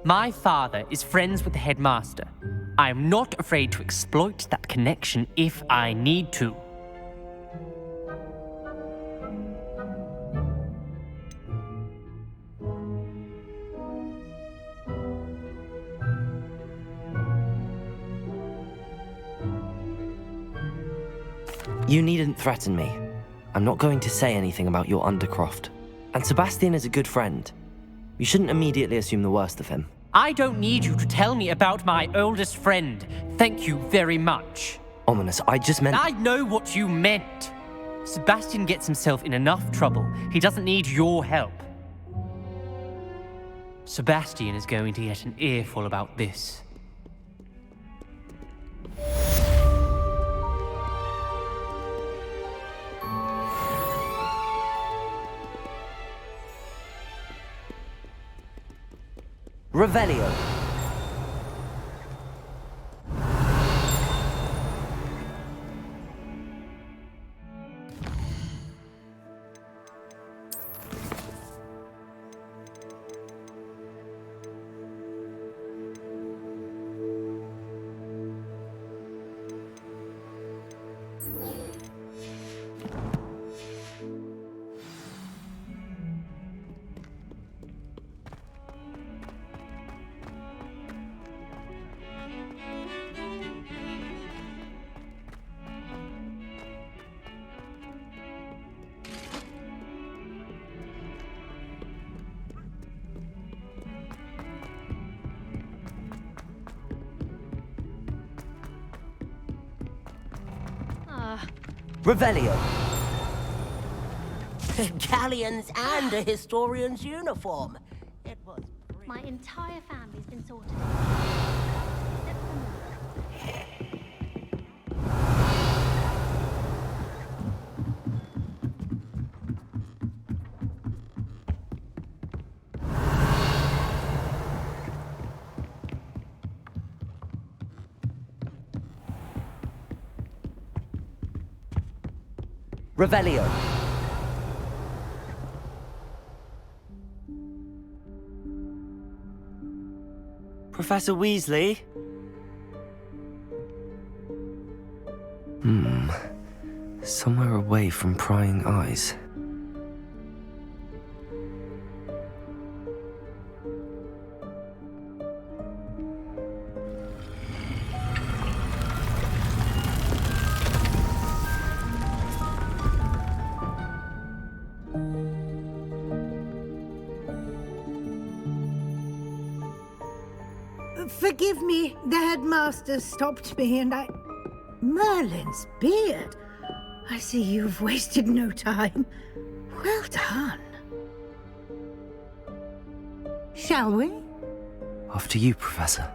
My father is friends with the headmaster. I am not afraid to exploit that connection if I need to. You needn't threaten me. I'm not going to say anything about your Undercroft. And Sebastian is a good friend. You shouldn't immediately assume the worst of him. I don't need you to tell me about my oldest friend. Thank you very much. Ominous, I just meant... I know what you meant. Sebastian gets himself in enough trouble. He doesn't need your help. Sebastian is going to get an earful about this. Revelio. Revelio. Galleons and a historian's uniform. It was My entire family's been sorted. Revelio. Professor Weasley? Somewhere away from prying eyes. Forgive me, the headmaster stopped me and I... Merlin's beard. I see you've wasted no time. Well done. Shall we? After you, Professor.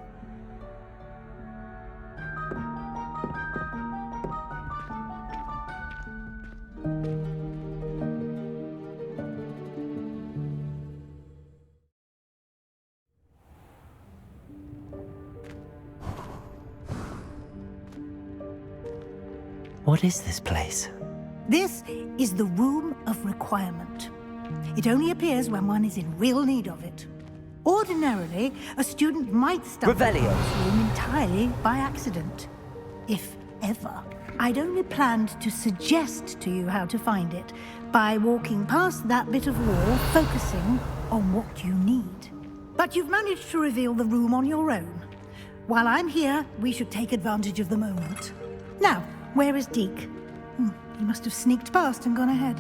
What is this place? This is the Room of Requirement. It only appears when one is in real need of it. Ordinarily, a student might stumble upon this room entirely by accident. If ever. I'd only planned to suggest to you how to find it by walking past that bit of wall, focusing on what you need. But you've managed to reveal the room on your own. While I'm here, we should take advantage of the moment. Now, where is Deke? He must have sneaked past and gone ahead.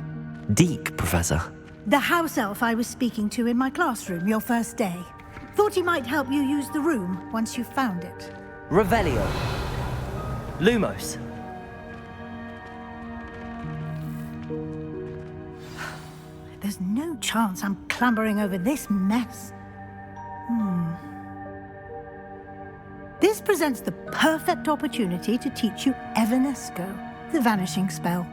Deke, Professor. The house elf I was speaking to in my classroom your first day. Thought he might help you use the room once you found it. Revelio. Lumos. There's no chance I'm clambering over this mess. This presents the perfect opportunity to teach you Evanesco, the vanishing spell.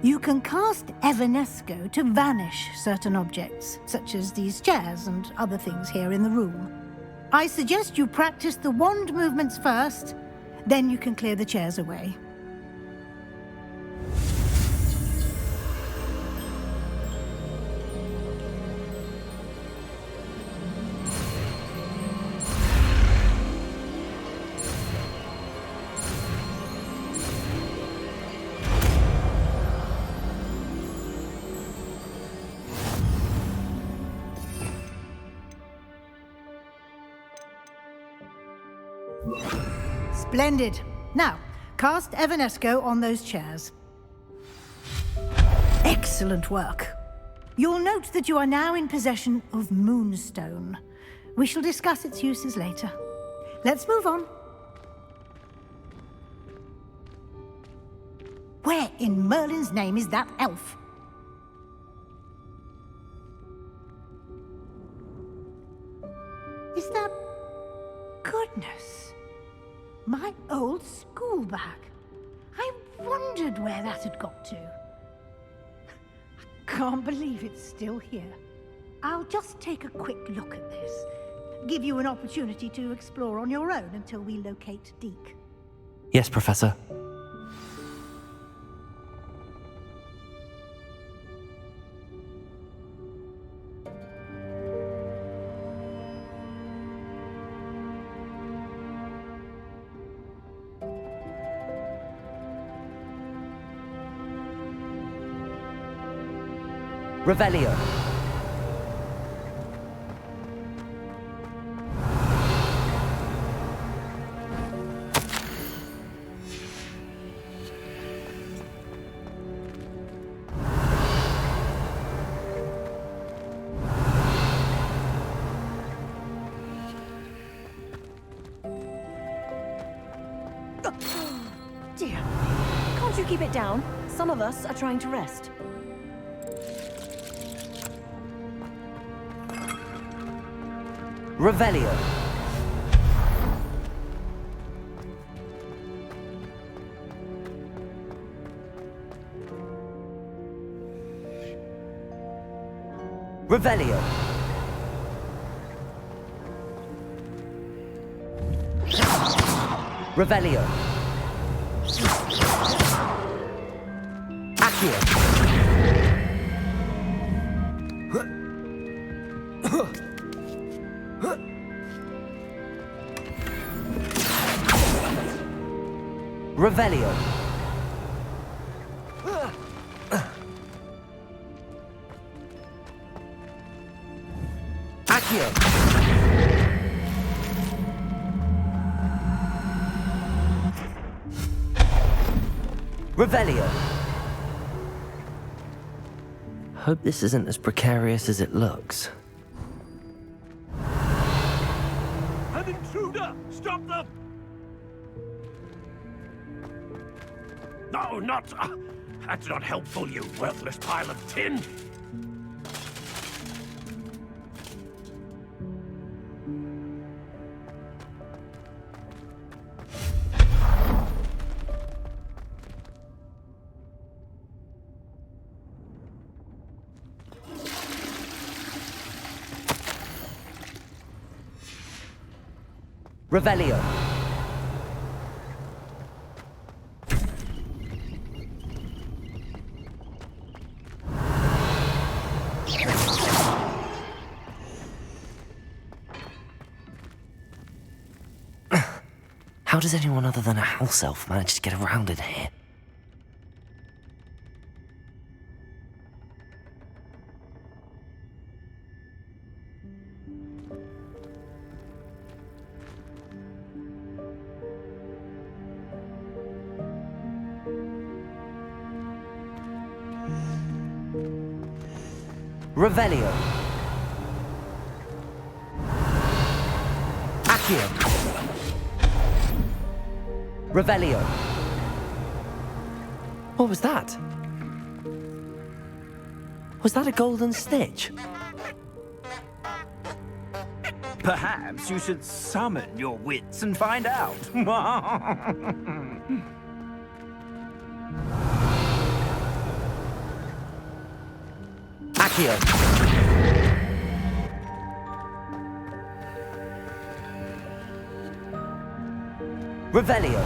You can cast Evanesco to vanish certain objects, such as these chairs and other things here in the room. I suggest you practice the wand movements first, then you can clear the chairs away. Splendid. Now, cast Evanesco on those chairs. Excellent work. You'll note that you are now in possession of Moonstone. We shall discuss its uses later. Let's move on. Where in Merlin's name is that elf? Is that... Goodness. My old school bag. I wondered where that had got to. I can't believe it's still here. I'll just take a quick look at this. Give you an opportunity to explore on your own until we locate Deke. Yes, Professor. Revelio. Dear, can't you keep it down? Some of us are trying to rest. Revelio. Revelio. Revelio. Accio. Revelio. Accio. Revelio. Hope this isn't as precarious as it looks. An intruder! Stop them! No, not... that's not helpful, you worthless pile of tin! Revelio. How does anyone other than a house elf manage to get around in here? Revelio. Accio. Revelio. What was that? Was that a golden snitch? Perhaps you should summon your wits and find out. Accio. Revelio.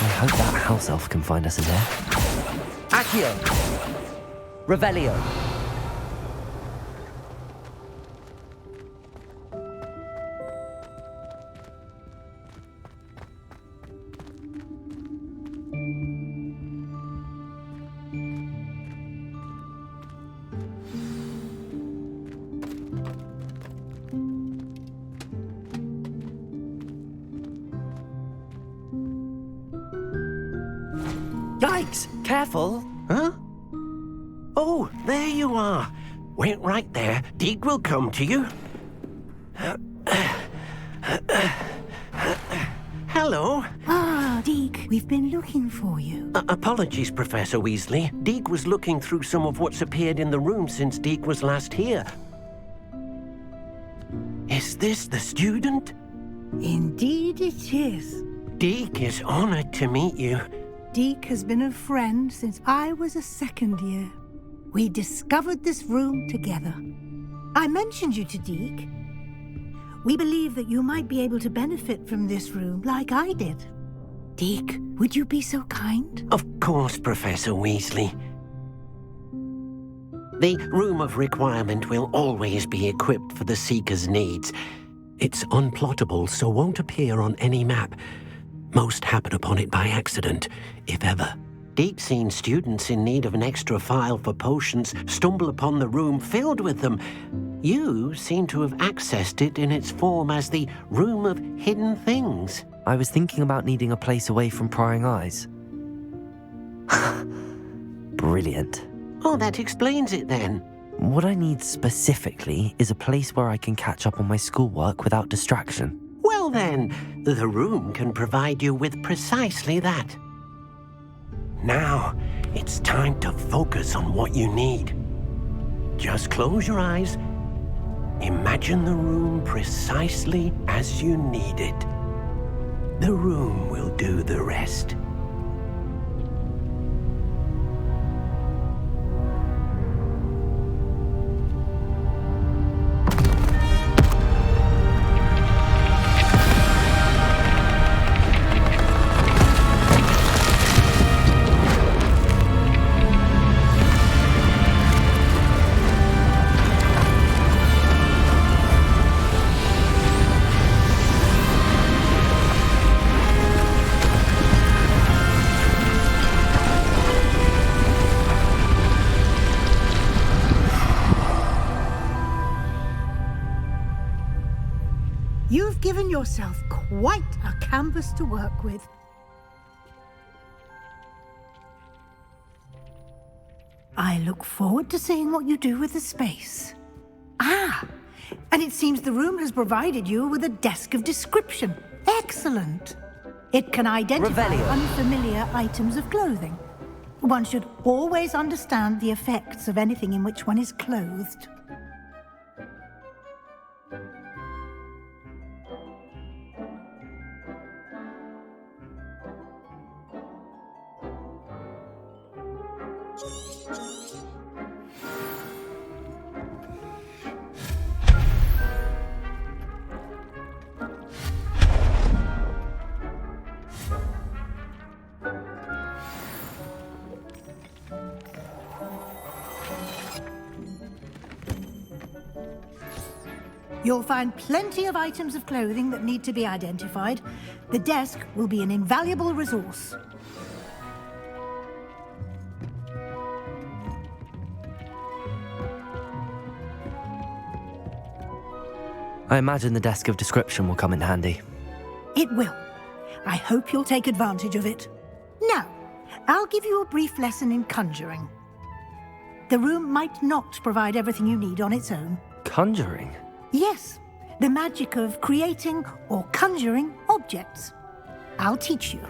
I hope that house elf can find us in there. Accio. Revelio. Yikes! Careful! Huh? Oh, there you are. Wait right there. Deke will come to you. Hello. Ah, Deke, we've been looking for you. Apologies, Professor Weasley. Deke was looking through some of what's appeared in the room since Deke was last here. Is this the student? Indeed it is. Deke is honored to meet you. Deke has been a friend since I was a second year. We discovered this room together. I mentioned you to Deke. We believe that you might be able to benefit from this room like I did. Deke, would you be so kind? Of course, Professor Weasley. The Room of Requirement will always be equipped for the Seeker's needs. It's unplottable, so won't appear on any map. Most happen upon it by accident, if ever. Deke's seen students in need of an extra file for potions stumble upon the room filled with them. You seem to have accessed it in its form as the Room of Hidden Things. I was thinking about needing a place away from prying eyes. Brilliant. Oh, that explains it then. What I need specifically is a place where I can catch up on my schoolwork without distraction. Well then, the room can provide you with precisely that. Now, it's time to focus on what you need. Just close your eyes. Imagine the room precisely as you need it. The room will do the rest. You've given yourself quite a canvas to work with. I look forward to seeing what you do with the space. Ah, and it seems the room has provided you with a desk of description. Excellent. It can identify unfamiliar items of clothing. One should always understand the effects of anything in which one is clothed. You'll find plenty of items of clothing that need to be identified. The desk will be an invaluable resource. I imagine the desk of description will come in handy. It will. I hope you'll take advantage of it. Now, I'll give you a brief lesson in conjuring. The room might not provide everything you need on its own. Conjuring? Yes, the magic of creating or conjuring objects. I'll teach you.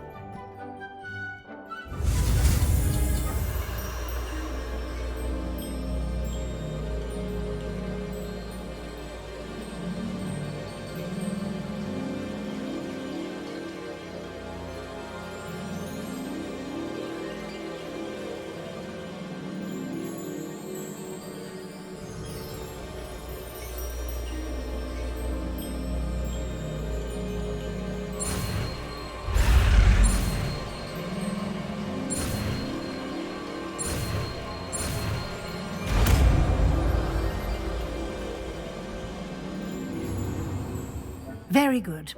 Very good.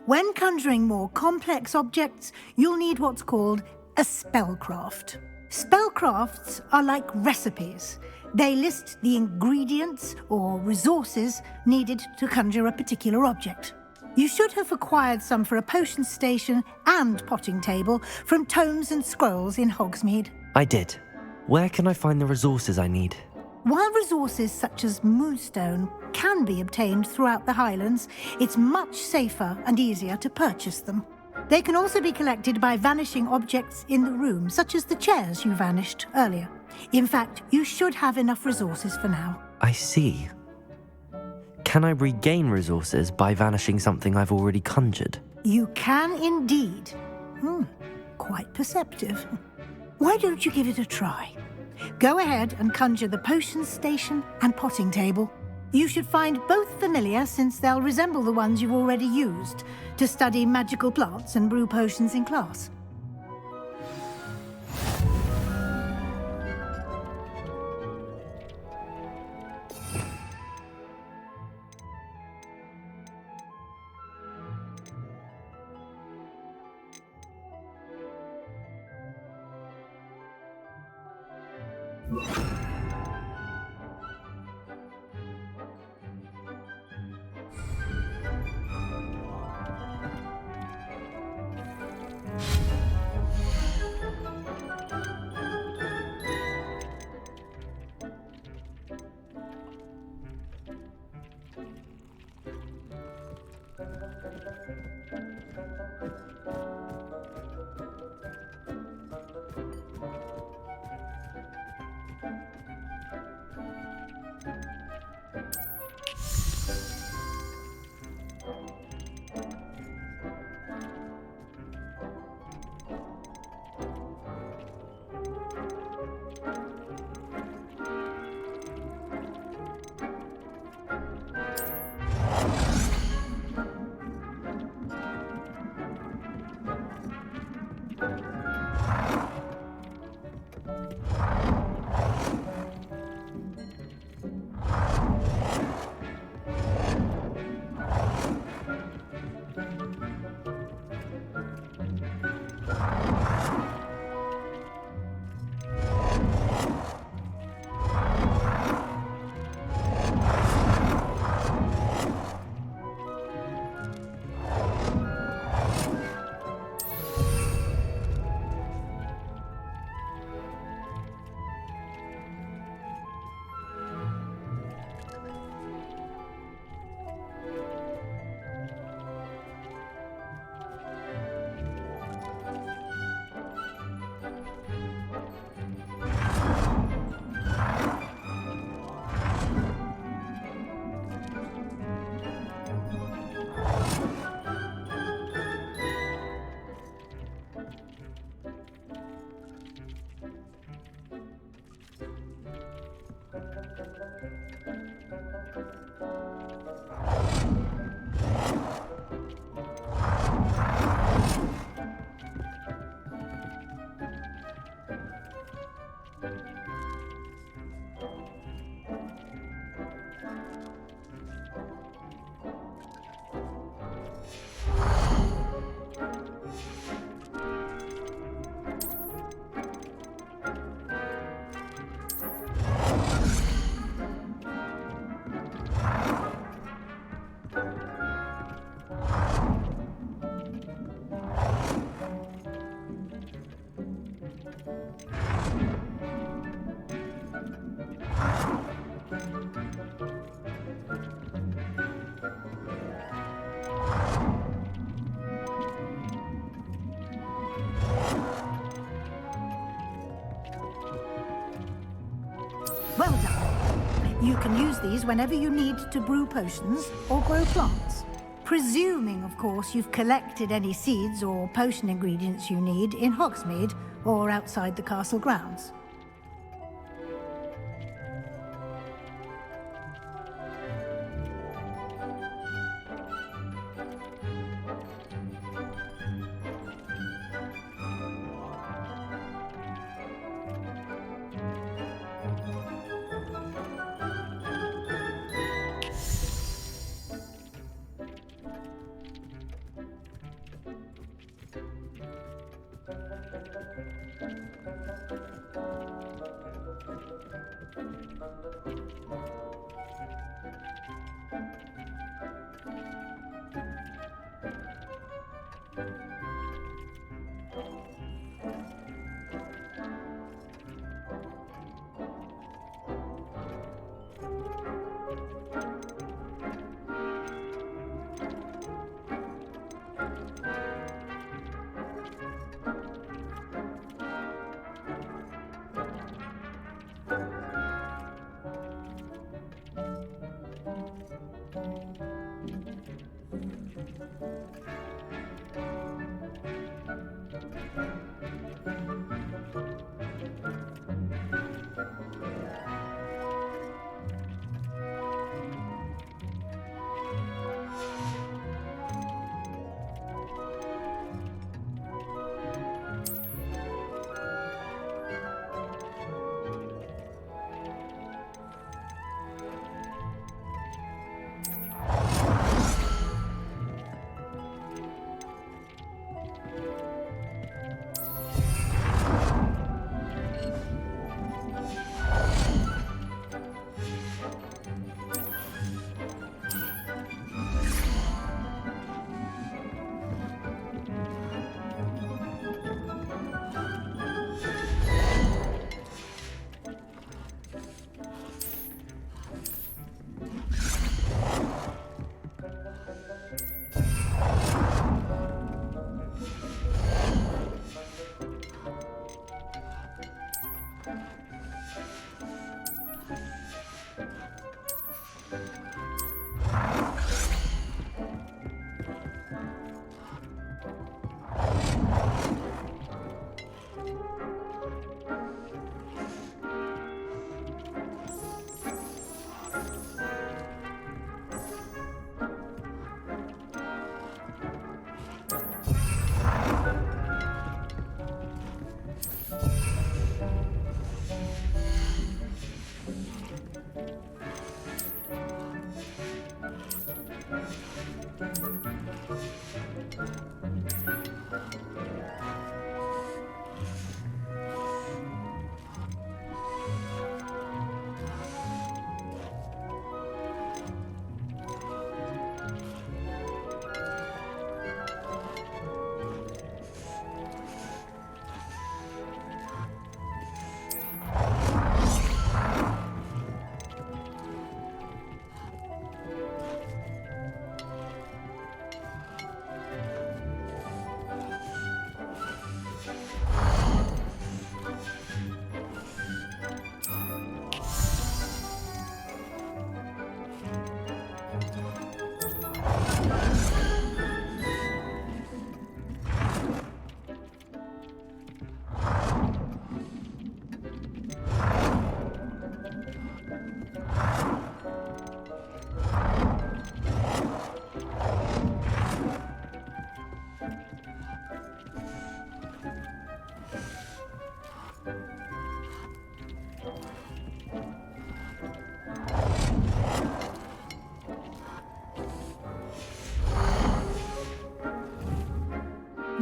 When conjuring more complex objects, you'll need what's called a spellcraft. Spellcrafts are like recipes. They list the ingredients or resources needed to conjure a particular object. You should have acquired some for a potion station and potting table from Tomes and Scrolls in Hogsmeade. I did. Where can I find the resources I need? While resources such as Moonstone can be obtained throughout the Highlands, it's much safer and easier to purchase them. They can also be collected by vanishing objects in the room, such as the chairs you vanished earlier. In fact, you should have enough resources for now. I see. Can I regain resources by vanishing something I've already conjured? You can indeed. Quite perceptive. Why don't you give it a try? Go ahead and conjure the potion station and potting table. You should find both familiar, since they'll resemble the ones you've already used to study magical plants and brew potions in class. Well done. You can use these whenever you need to brew potions or grow plants. Presuming, of course, you've collected any seeds or potion ingredients you need in Hogsmeade or outside the castle grounds.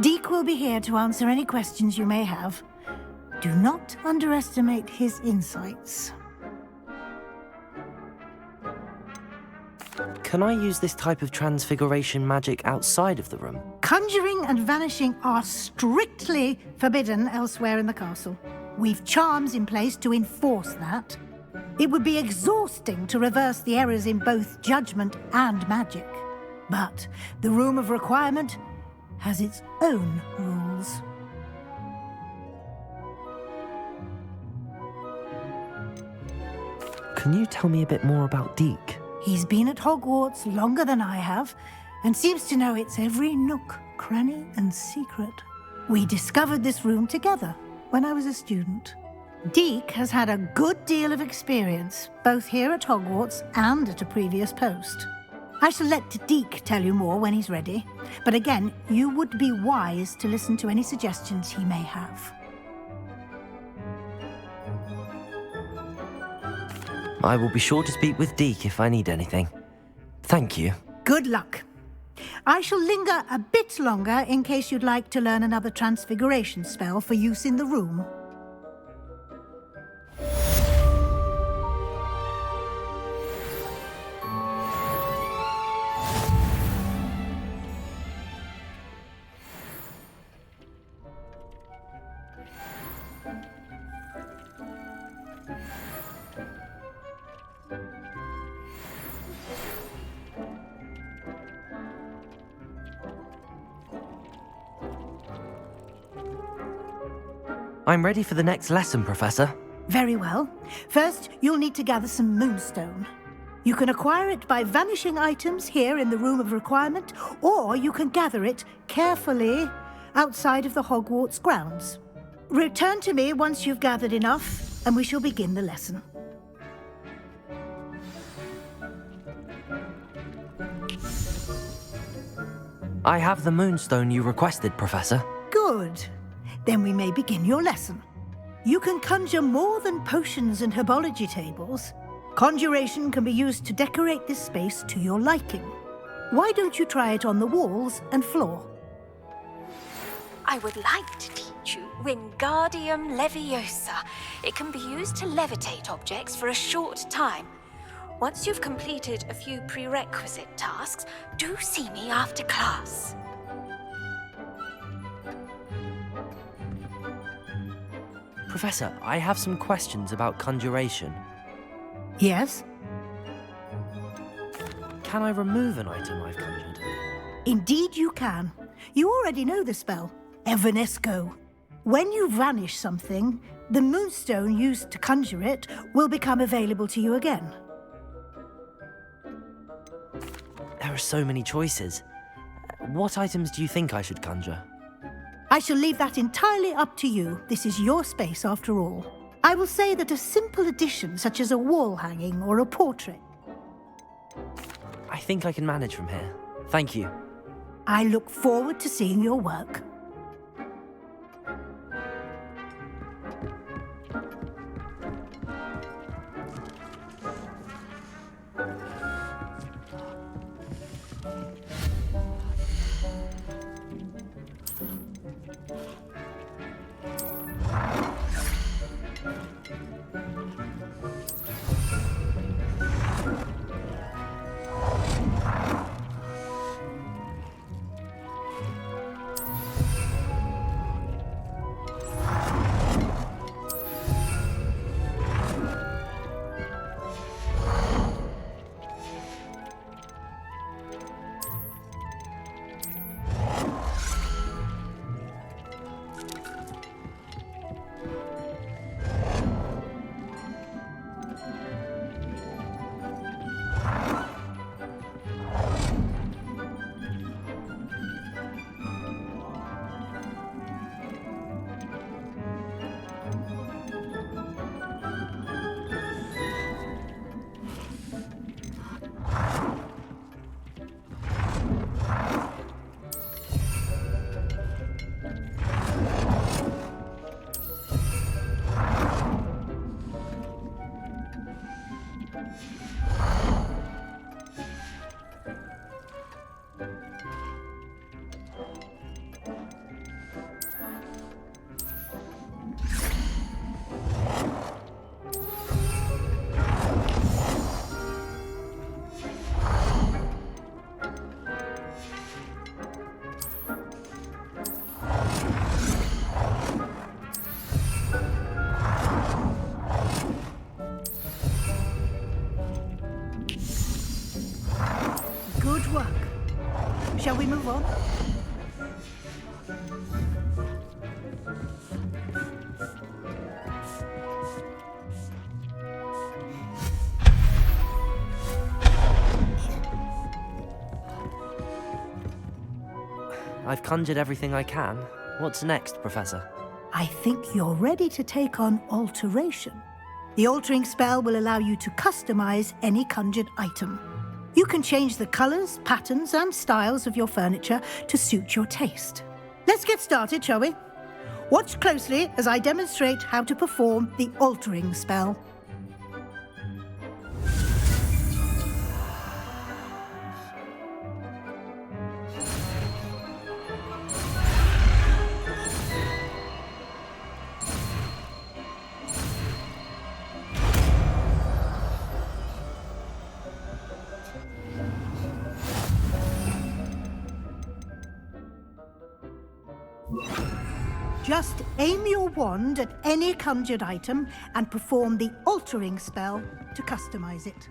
Deke will be here to answer any questions you may have. Do not underestimate his insights. Can I use this type of transfiguration magic outside of the room? Conjuring and vanishing are strictly forbidden elsewhere in the castle. We've charms in place to enforce that. It would be exhausting to reverse the errors in both judgment and magic. But the Room of Requirement has its own rules. Can you tell me a bit more about Deke? He's been at Hogwarts longer than I have, and seems to know its every nook, cranny, and secret. We discovered this room together when I was a student. Deke has had a good deal of experience, both here at Hogwarts and at a previous post. I shall let Deke tell you more when he's ready, but again, you would be wise to listen to any suggestions he may have. I will be sure to speak with Deke if I need anything. Thank you. Good luck. I shall linger a bit longer in case you'd like to learn another transfiguration spell for use in the room. I'm ready for the next lesson, Professor. Very well. First, you'll need to gather some moonstone. You can acquire it by vanishing items here in the Room of Requirement, or you can gather it carefully outside of the Hogwarts grounds. Return to me once you've gathered enough, and we shall begin the lesson. I have the moonstone you requested, Professor. Good. Then we may begin your lesson. You can conjure more than potions and herbology tables. Conjuration can be used to decorate this space to your liking. Why don't you try it on the walls and floor? I would like to teach you Wingardium Leviosa. It can be used to levitate objects for a short time. Once you've completed a few prerequisite tasks, do see me after class. Professor, I have some questions about conjuration. Yes? Can I remove an item I've conjured? Indeed you can. You already know the spell, Evanesco. When you vanish something, the moonstone used to conjure it will become available to you again. There are so many choices. What items do you think I should conjure? I shall leave that entirely up to you. This is your space after all. I will say that a simple addition such as a wall hanging or a portrait. I think I can manage from here. Thank you. I look forward to seeing your work. Good work. Shall we move on? I've conjured everything I can. What's next, Professor? I think you're ready to take on alteration. The altering spell will allow you to customize any conjured item. You can change the colors, patterns, and styles of your furniture to suit your taste. Let's get started, shall we? Watch closely as I demonstrate how to perform the altering spell. Just aim your wand at any conjured item and perform the altering spell to customize it.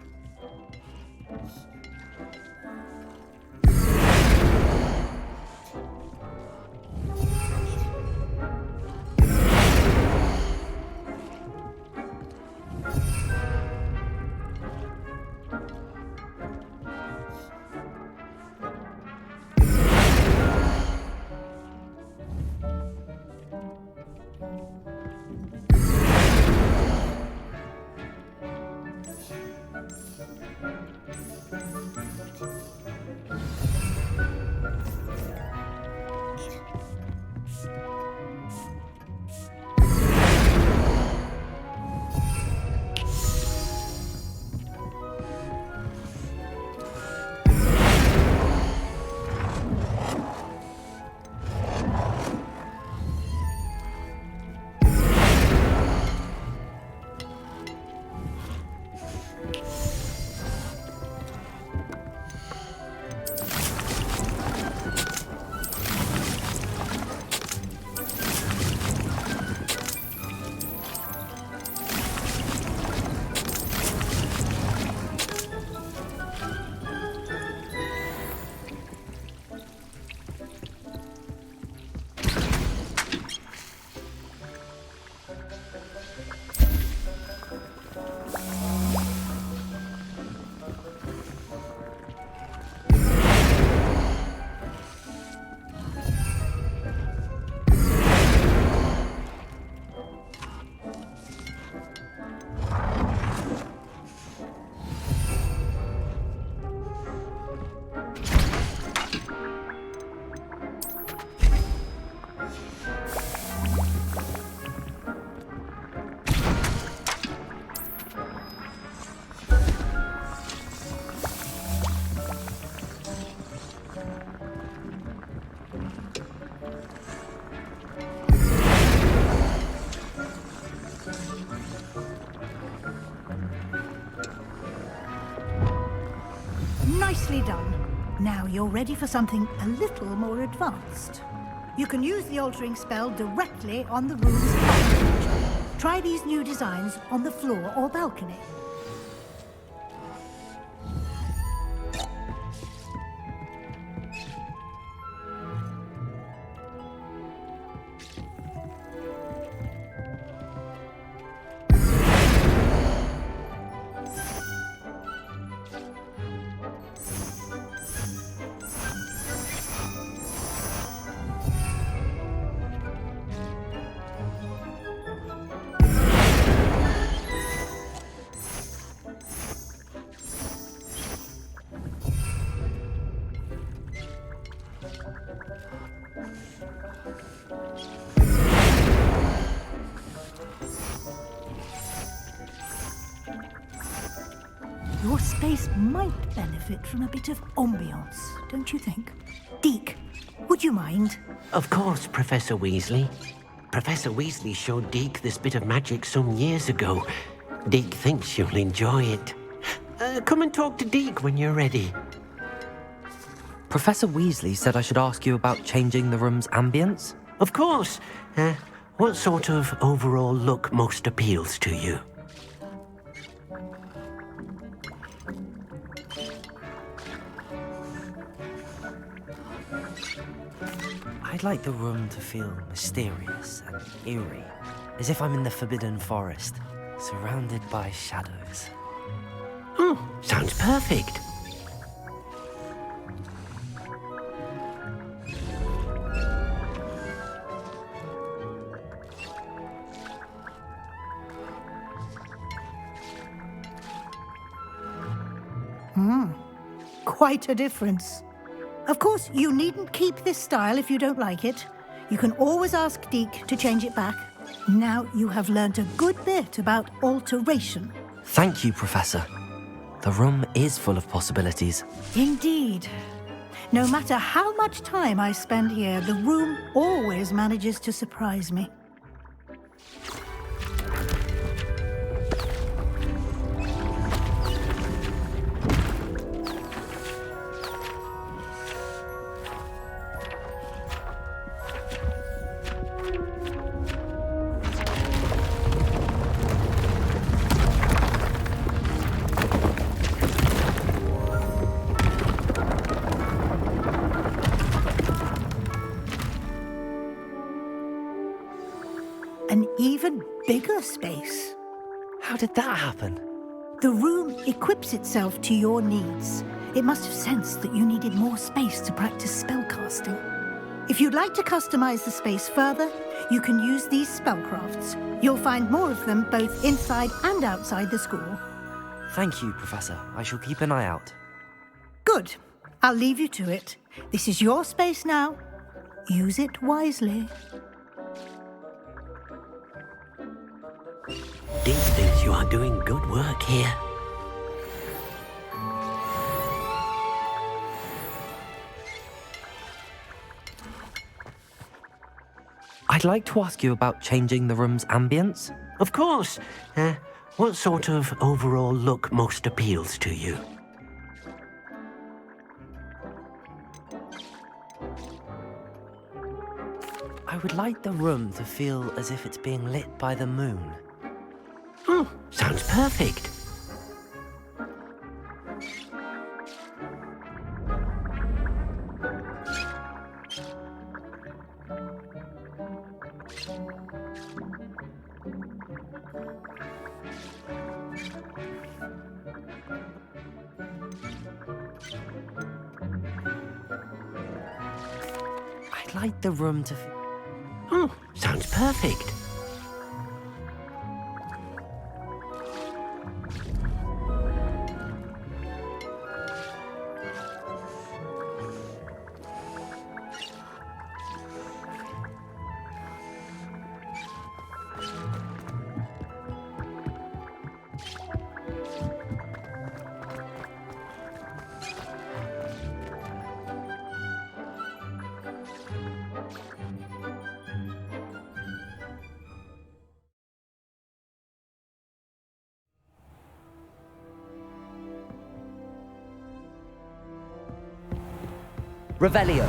Nicely done. Now you're ready for something a little more advanced. You can use the altering spell directly on the room's floor. Try these new designs on the floor or balcony. Your space might benefit from a bit of ambiance, don't you think? Deke, would you mind? Of course, Professor Weasley. Professor Weasley showed Deke this bit of magic some years ago. Deke thinks you'll enjoy it. Come and talk to Deke when you're ready. Professor Weasley said I should ask you about changing the room's ambience? Of course. What sort of overall look most appeals to you? I'd like the room to feel mysterious and eerie, as if I'm in the Forbidden Forest, surrounded by shadows. Oh, sounds perfect. Quite a difference. Of course, you needn't keep this style if you don't like it. You can always ask Deke to change it back. Now you have learnt a good bit about alteration. Thank you, Professor. The room is full of possibilities. Indeed. No matter how much time I spend here, the room always manages to surprise me. An even bigger space. How did that happen? The room equips itself to your needs. It must have sensed that you needed more space to practice spellcasting. If you'd like to customize the space further, you can use these spellcrafts. You'll find more of them both inside and outside the school. Thank you, Professor. I shall keep an eye out. Good. I'll leave you to it. This is your space now. Use it wisely. Dean thinks you are doing good work here. I'd like to ask you about changing the room's ambience. Of course. What sort of overall look most appeals to you? I would like the room to feel as if it's being lit by the moon. Sounds perfect. I'd like the room to... Sounds perfect. Revelio.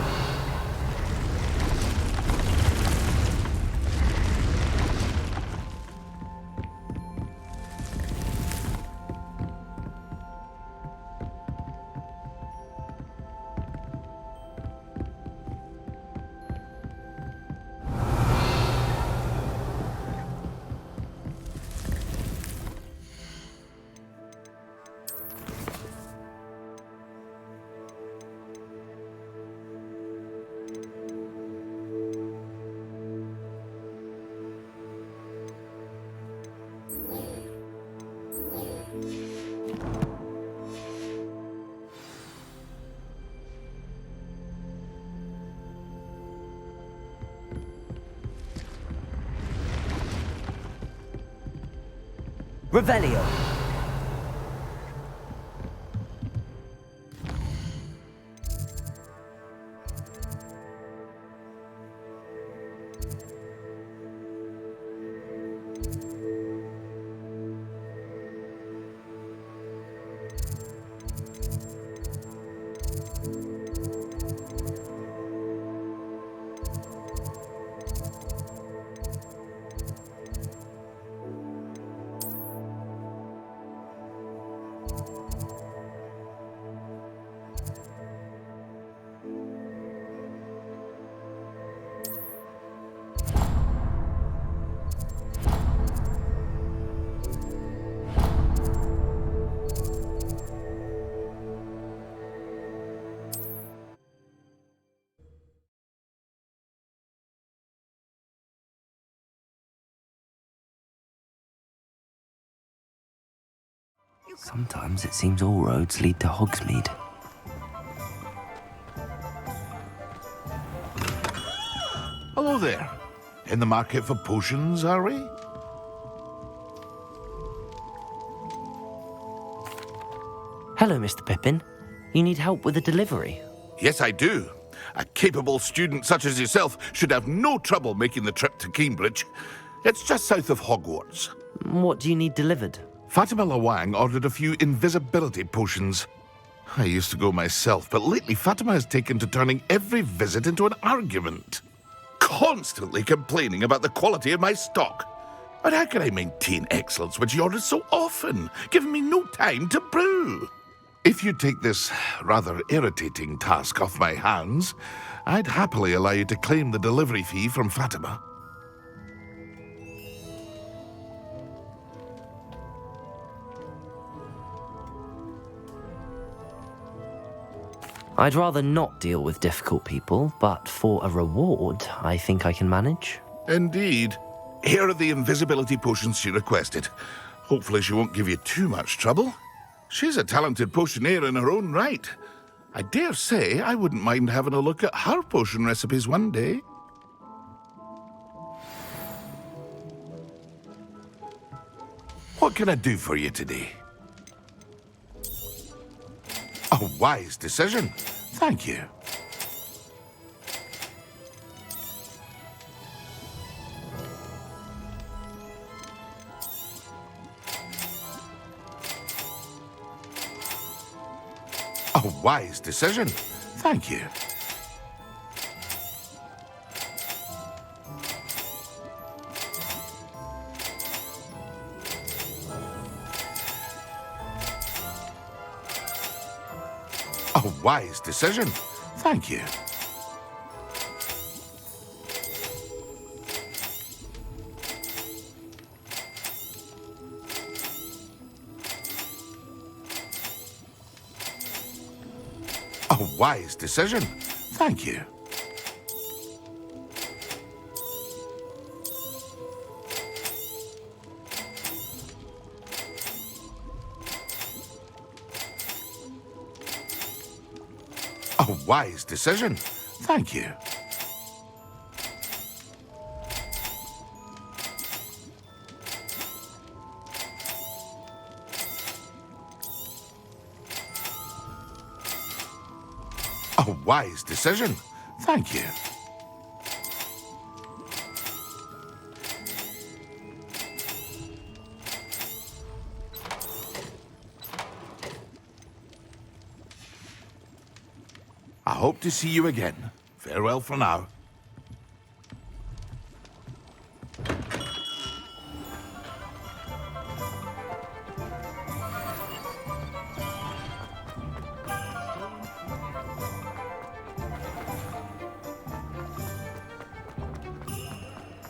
Revelio. Sometimes it seems all roads lead to Hogsmeade. Hello there. In the market for potions, are we? Hello, Mr. Pippin. You need help with a delivery? Yes, I do. A capable student such as yourself should have no trouble making the trip to Cambridge. It's just south of Hogwarts. What do you need delivered? Fatima Lawang ordered a few invisibility potions. I used to go myself, but lately Fatima has taken to turning every visit into an argument. Constantly complaining about the quality of my stock. But how can I maintain excellence when she orders so often, giving me no time to brew? If you take this rather irritating task off my hands, I'd happily allow you to claim the delivery fee from Fatima. I'd rather not deal with difficult people, but for a reward, I think I can manage. Indeed. Here are the invisibility potions she requested. Hopefully she won't give you too much trouble. She's a talented potioneer in her own right. I dare say I wouldn't mind having a look at her potion recipes one day. What can I do for you today? A wise decision. Thank you. A wise decision. Thank you. A wise decision. Thank you. A wise decision. Thank you. A wise decision. Thank you. A wise decision. Thank you. I hope to see you again. Farewell for now.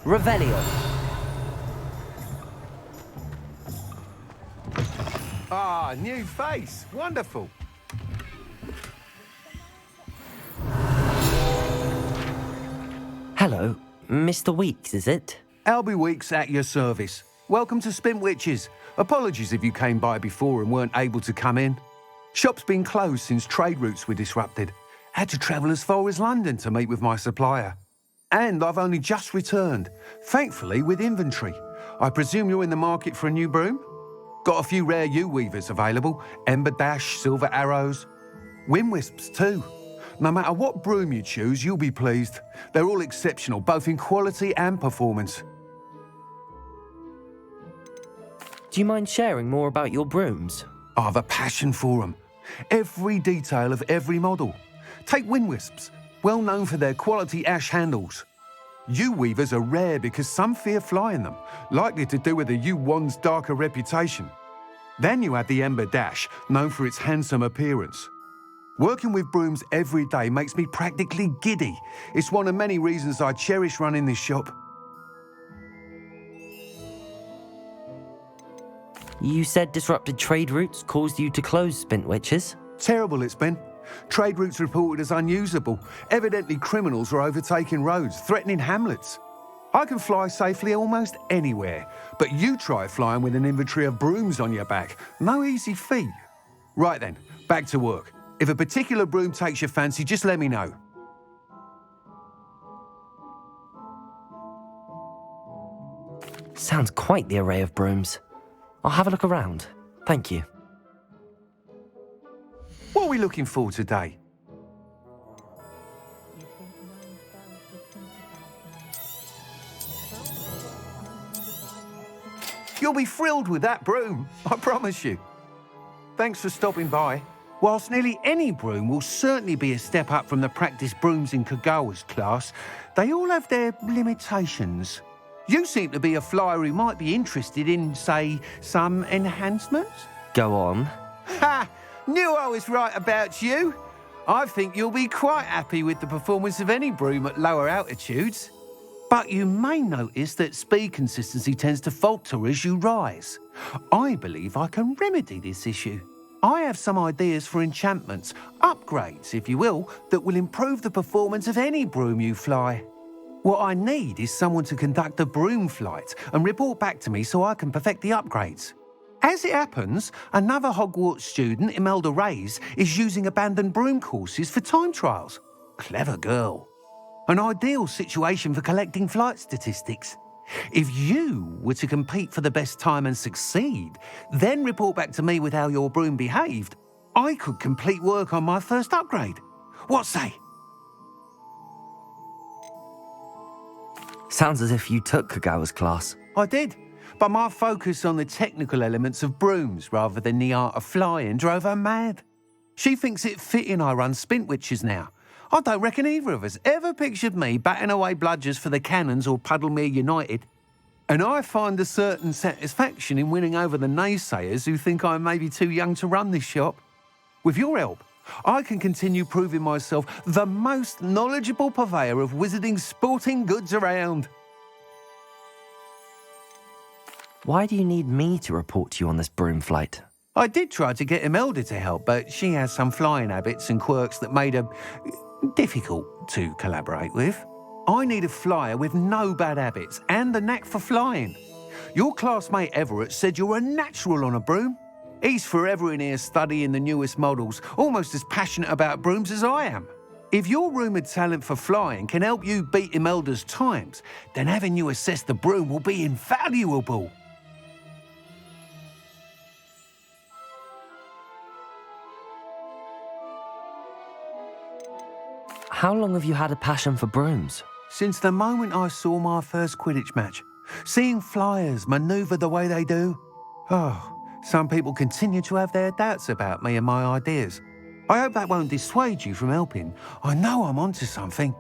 Revelio. Ah, new face. Wonderful. Hello, Mr. Weeks, is it? Albie Weeks at your service. Welcome to Spintwitches. Apologies if you came by before and weren't able to come in. Shop's been closed since trade routes were disrupted. Had to travel as far as London to meet with my supplier. And I've only just returned, thankfully with inventory. I presume you're in the market for a new broom? Got a few rare U-weavers available, Ember Dash, Silver Arrows, Wind Wisps too. No matter what broom you choose, you'll be pleased. They're all exceptional, both in quality and performance. Do you mind sharing more about your brooms? I have a passion for them. Every detail of every model. Take Wind Wisps, well known for their quality ash handles. U-weavers are rare because some fear flying them, likely to do with the U-wand's darker reputation. Then you have the Ember Dash, known for its handsome appearance. Working with brooms every day makes me practically giddy. It's one of many reasons I cherish running this shop. You said disrupted trade routes caused you to close Spintwitches? Terrible it's been. Trade routes reported as unusable. Evidently criminals are overtaking roads, threatening hamlets. I can fly safely almost anywhere, but you try flying with an inventory of brooms on your back. No easy feat. Right then, back to work. If a particular broom takes your fancy, just let me know. Sounds quite the array of brooms. I'll have a look around. Thank you. What are we looking for today? You'll be thrilled with that broom, I promise you. Thanks for stopping by. Whilst nearly any broom will certainly be a step up from the practice brooms in Kagawa's class, they all have their limitations. You seem to be a flyer who might be interested in, say, some enhancements? Go on. Ha! Knew I was right about you. I think you'll be quite happy with the performance of any broom at lower altitudes. But you may notice that speed consistency tends to falter as you rise. I believe I can remedy this issue. I have some ideas for enchantments, upgrades, if you will, that will improve the performance of any broom you fly. What I need is someone to conduct a broom flight and report back to me so I can perfect the upgrades. As it happens, another Hogwarts student, Imelda Reyes, is using abandoned broom courses for time trials. Clever girl. An ideal situation for collecting flight statistics. If you were to compete for the best time and succeed, then report back to me with how your broom behaved, I could complete work on my first upgrade. What say? Sounds as if you took Kagawa's class. I did, but my focus on the technical elements of brooms rather than the art of flying drove her mad. She thinks it fitting I run Spintwitches now. I don't reckon either of us ever pictured me batting away bludgers for the Cannons or Puddlemere United. And I find a certain satisfaction in winning over the naysayers who think I may be too young to run this shop. With your help, I can continue proving myself the most knowledgeable purveyor of wizarding sporting goods around. Why do you need me to report to you on this broom flight? I did try to get Imelda to help, but she has some flying habits and quirks that made her difficult to collaborate with. I need a flyer with no bad habits and a knack for flying. Your classmate Everett said you're a natural on a broom. He's forever in here studying the newest models, almost as passionate about brooms as I am. If your rumoured talent for flying can help you beat Imelda's times, then having you assess the broom will be invaluable. How long have you had a passion for brooms? Since the moment I saw my first Quidditch match. Seeing flyers manoeuvre the way they do. Oh, some people continue to have their doubts about me and my ideas. I hope that won't dissuade you from helping. I know I'm onto something.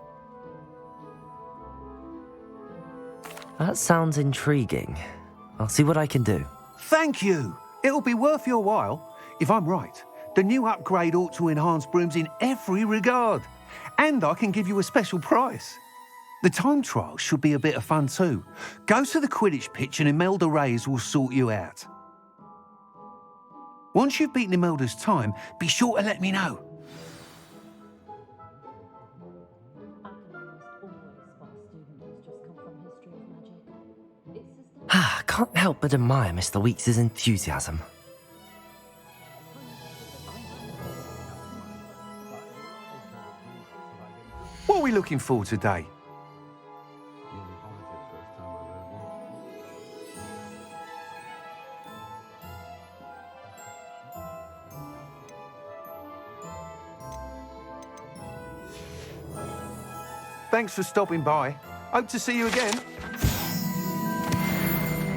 That sounds intriguing. I'll see what I can do. Thank you. It'll be worth your while. If I'm right, the new upgrade ought to enhance brooms in every regard. And I can give you a special price. The time trial should be a bit of fun too. Go to the Quidditch pitch and Imelda Reyes will sort you out. Once you've beaten Imelda's time, be sure to let me know. Can't help but admire Mr. Weeks' enthusiasm. What are we looking for today? Thanks for stopping by. Hope to see you again.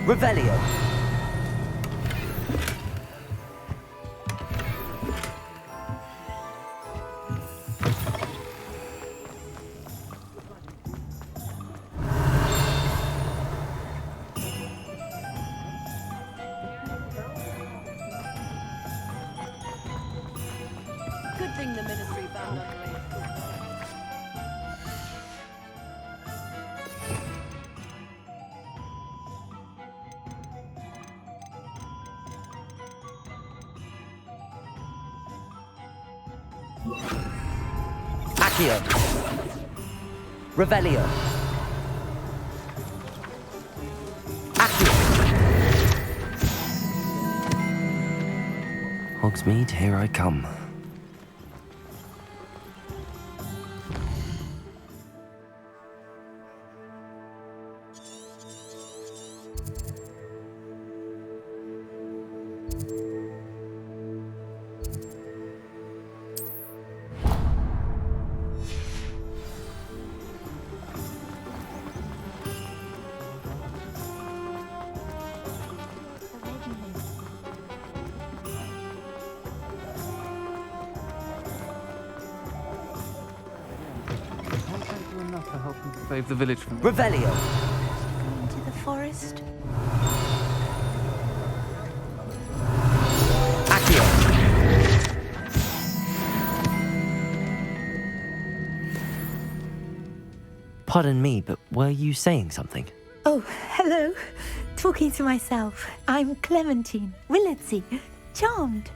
Revelio. Good thing the Ministry found us. Accio. Revelio. Accio. Hogsmeade, here I come. Save the village from Revelio. Into the forest. Accio. Pardon me, but were you saying something? Oh, hello. Talking to myself. I'm Clementine, Willardsey, charmed.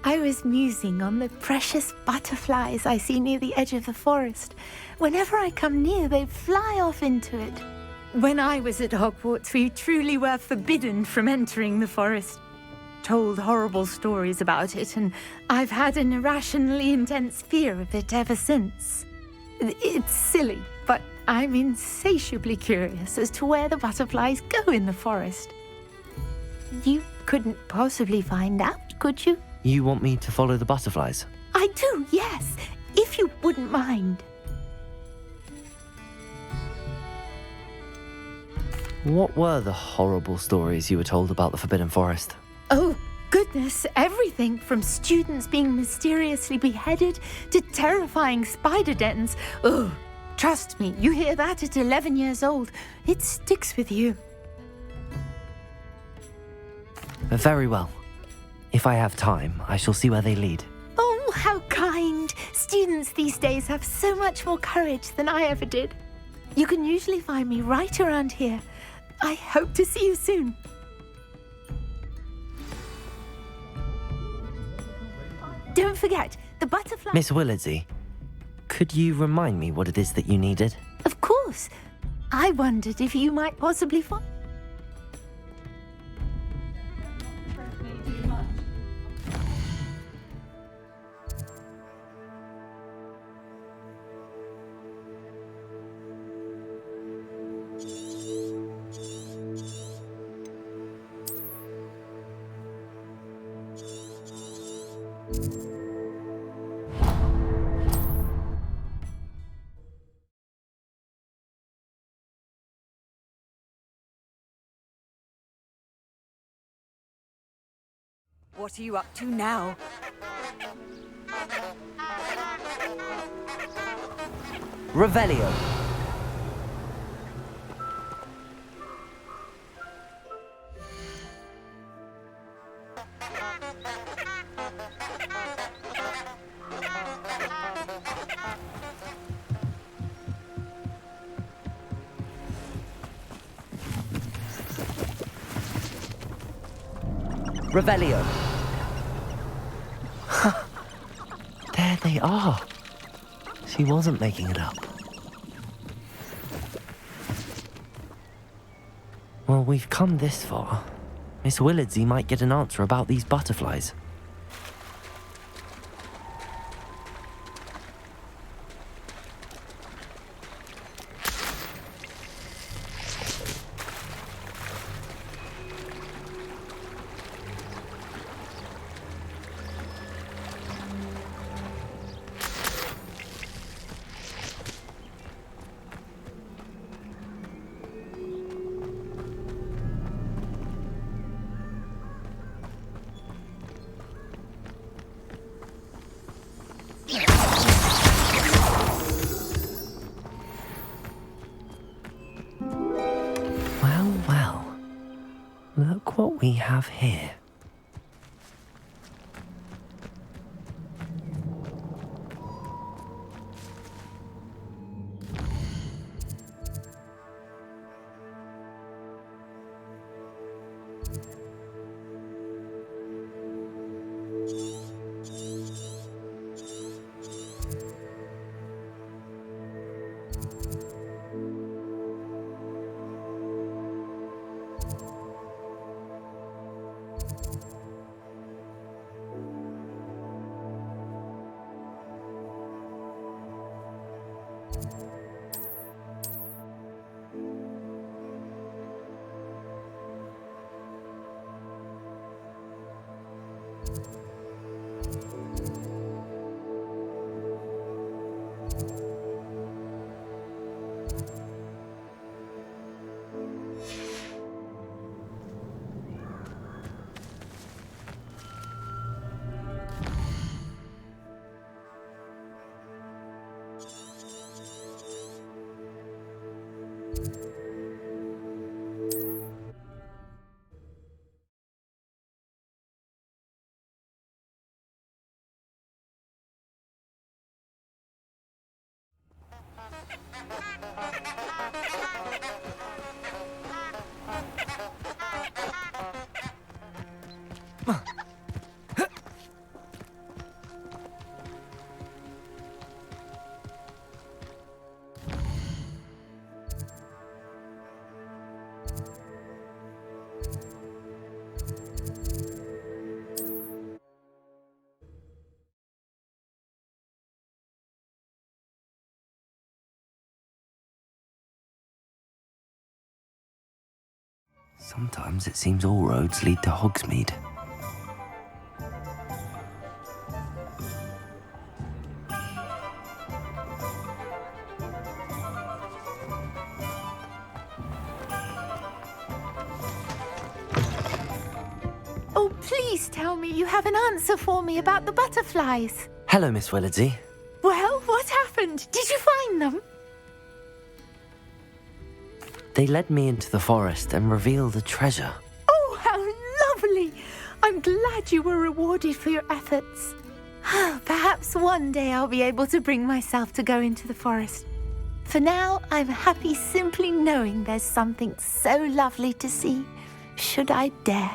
I was musing on the precious butterflies I see near the edge of the forest. Whenever I come near, they fly off into it. When I was at Hogwarts, we truly were forbidden from entering the forest. told horrible stories about it, and I've had an irrationally intense fear of it ever since. It's silly, but I'm insatiably curious as to where the butterflies go in the forest. You couldn't possibly find out, could you? You want me to follow the butterflies? I do, yes, if you wouldn't mind. What were the horrible stories you were told about the Forbidden Forest? Oh, goodness, everything from students being mysteriously beheaded to terrifying spider dens. Ugh, trust me, you hear that at 11 years old, it sticks with you. Very well. If I have time, I shall see where they lead. Oh, how kind. Students these days have so much more courage than I ever did. You can usually find me right around here. I hope to see you soon. Don't forget, the butterfly... Miss Willardsey, could you remind me what it is that you needed? Of course. I wondered if you might possibly find... What are you up to now? Revelio. Revelio. There they are. She wasn't making it up. Well, we've come this far. Miss Willardsey might get an answer about these butterflies. Look what we have here. Sometimes it seems all roads lead to Hogsmeade. Oh, please tell me you have an answer for me about the butterflies. Hello, Miss Willardsey. Well, what happened? Did you find them? They led me into the forest and revealed a treasure. Oh, how lovely! I'm glad you were rewarded for your efforts. Perhaps one day I'll be able to bring myself to go into the forest. For now, I'm happy simply knowing there's something so lovely to see, should I dare.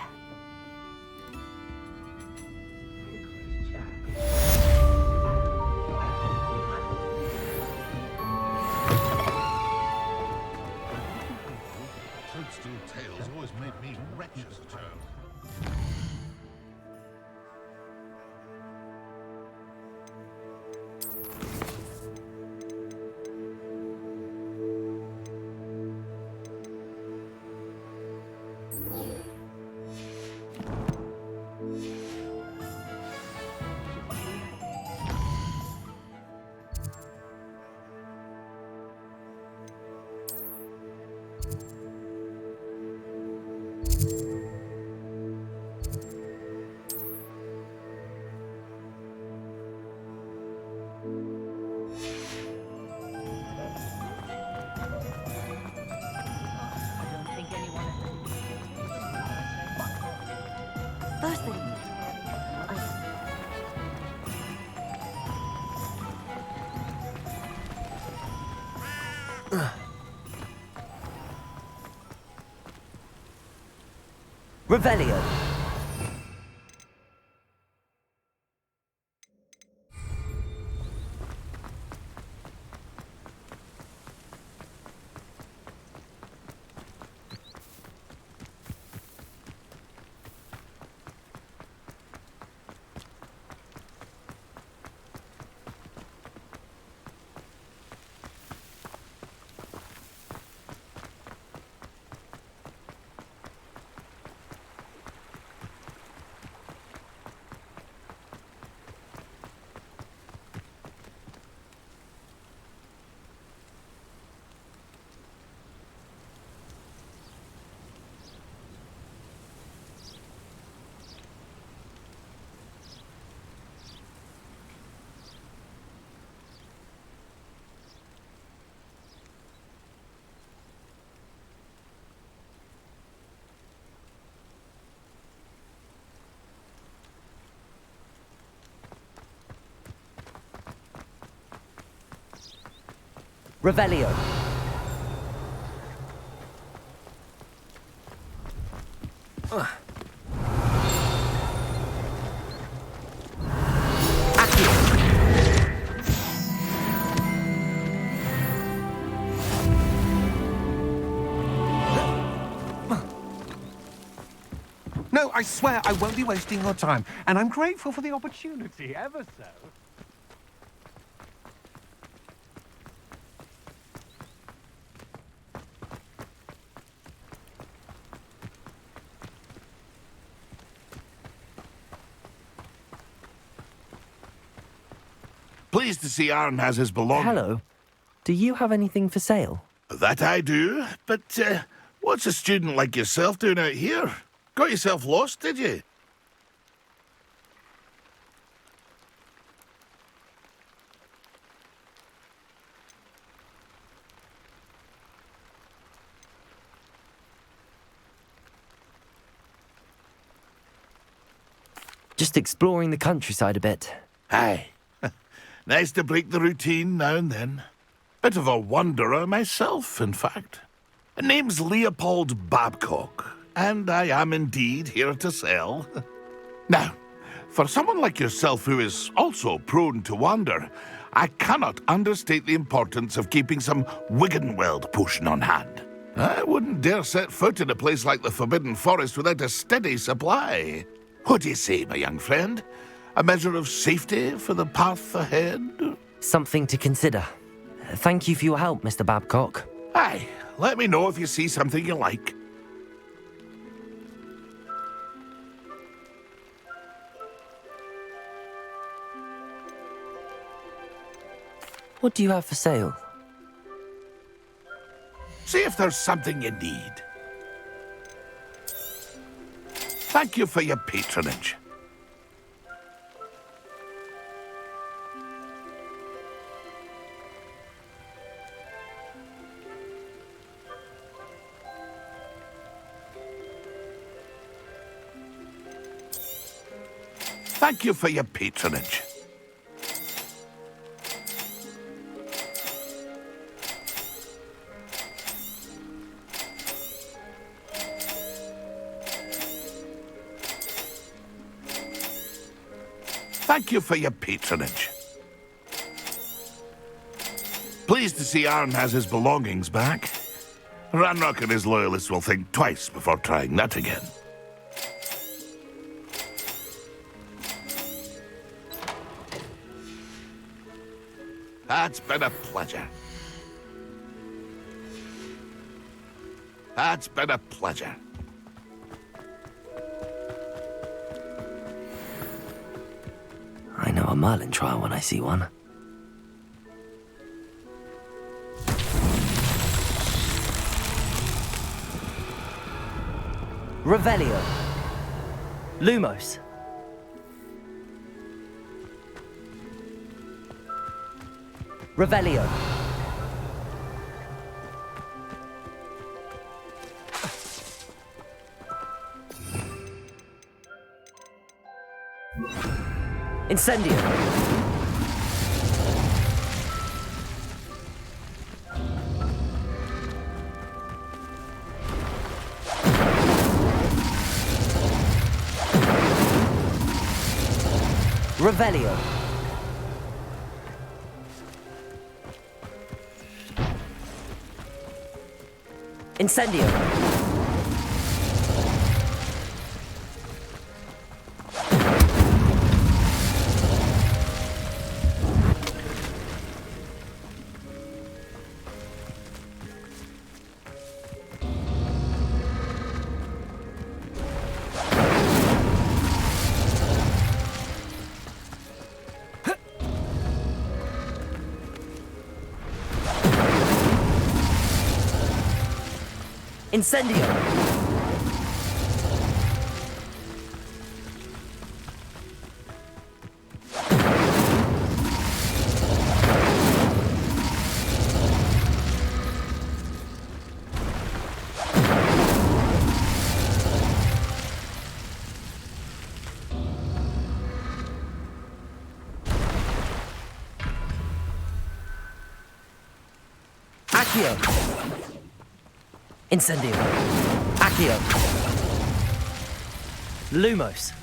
Toadstool tales always made me wretched as a child. Revelio. Revelio. No, I swear I won't be wasting your time, and I'm grateful for the opportunity, ever so. Pleased to see Aaron has his belongings. Hello. Do you have anything for sale? That I do, but what's a student like yourself doing out here? Got yourself lost, did you? Just exploring the countryside a bit. Aye. Nice to break the routine now and then. Bit of a wanderer myself, in fact. Name's Leopold Babcock, and I am indeed here to sell. Now, for someone like yourself who is also prone to wander, I cannot understate the importance of keeping some Wiggenweld potion on hand. I wouldn't dare set foot in a place like the Forbidden Forest without a steady supply. What do you say, my young friend? A measure of safety for the path ahead? Something to consider. Thank you for your help, Mr. Babcock. Aye, let me know if you see something you like. What do you have for sale? See if there's something you need. Thank you for your patronage. Thank you for your patronage. Thank you for your patronage. Pleased to see Arn has his belongings back. Ranrock and his loyalists will think twice before trying that again. That's been a pleasure. That's been a pleasure. I know a Merlin trial when I see one. Revelio. Lumos. Revelio. Incendio. Revelio. Incendio. Incendio. Accio. Incendio. Accio. Lumos.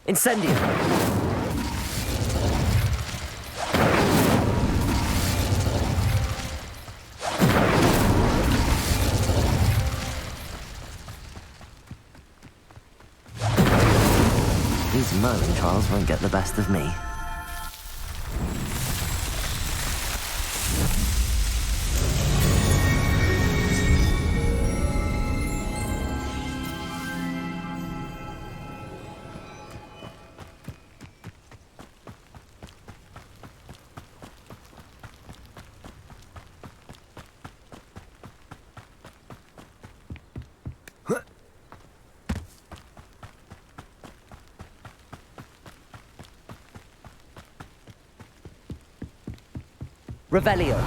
Incendio. These Merlin trials won't get the best of me. Revelio.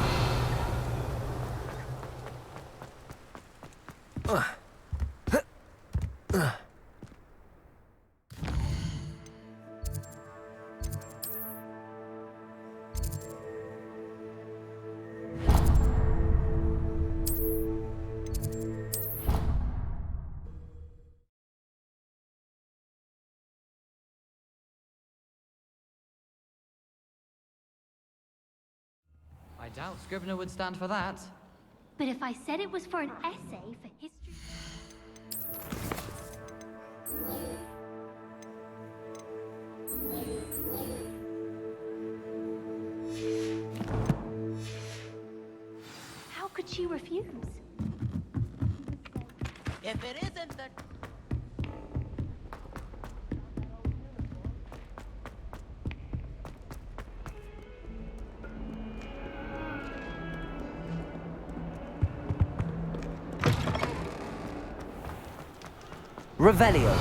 doubt Scrivener would stand for that. But if I said it was for an essay for history... How could she refuse? If it isn't the... Revelio.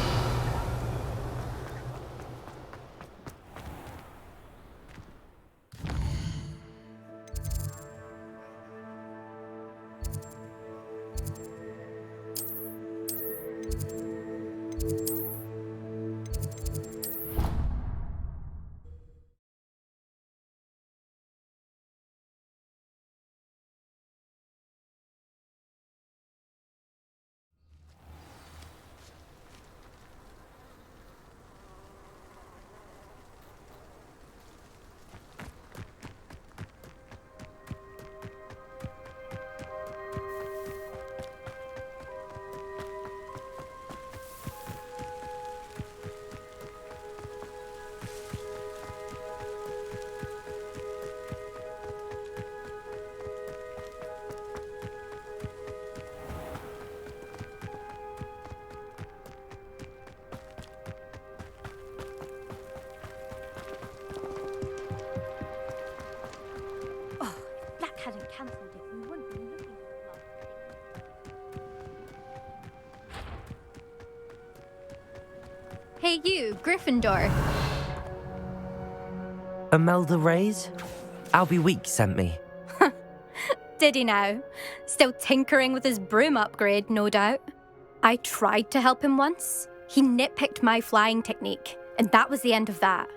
Hadn't cancelled it, we wouldn't be looking at Hey you, Gryffindor. Imelda Reyes? Albie Weeks sent me. Did he now? Still tinkering with his broom upgrade, no doubt. I tried to help him once. He nitpicked my flying technique, and that was the end of that.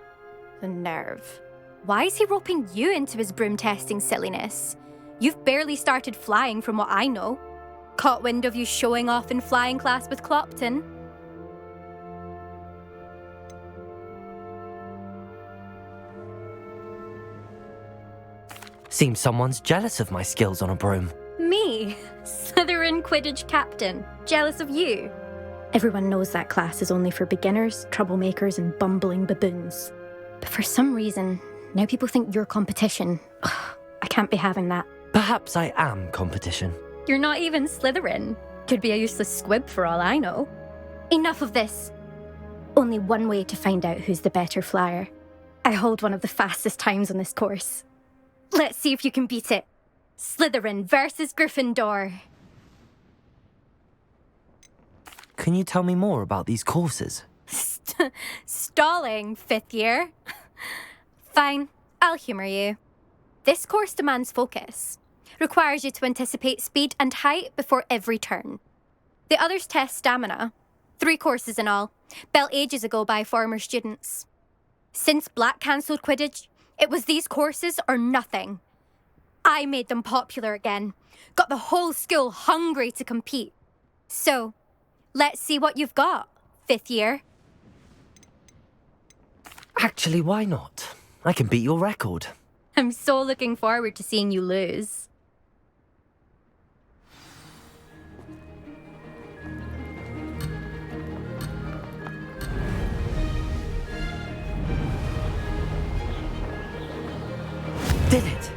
The nerve. Why is he roping you into his broom testing silliness? You've barely started flying from what I know. Caught wind of you showing off in flying class with Clopton. Seems someone's jealous of my skills on a broom. Me? Slytherin Quidditch captain. Jealous of you? Everyone knows that class is only for beginners, troublemakers, and bumbling baboons. But for some reason, now people think you're competition. I can't be having that. Perhaps I am competition. You're not even Slytherin. Could be a useless squib for all I know. Enough of this. Only one way to find out who's the better flyer. I hold one of the fastest times on this course. Let's see if you can beat it. Slytherin versus Gryffindor. Can you tell me more about these courses? Stalling, 5th year. Fine, I'll humour you. This course demands focus. Requires you to anticipate speed and height before every turn. The others test stamina. 3 courses in all, built ages ago by former students. Since Black cancelled Quidditch, it was these courses or nothing. I made them popular again. Got the whole school hungry to compete. So, let's see what you've got, 5th year. Actually, why not? I can beat your record. I'm so looking forward to seeing you lose. Did it!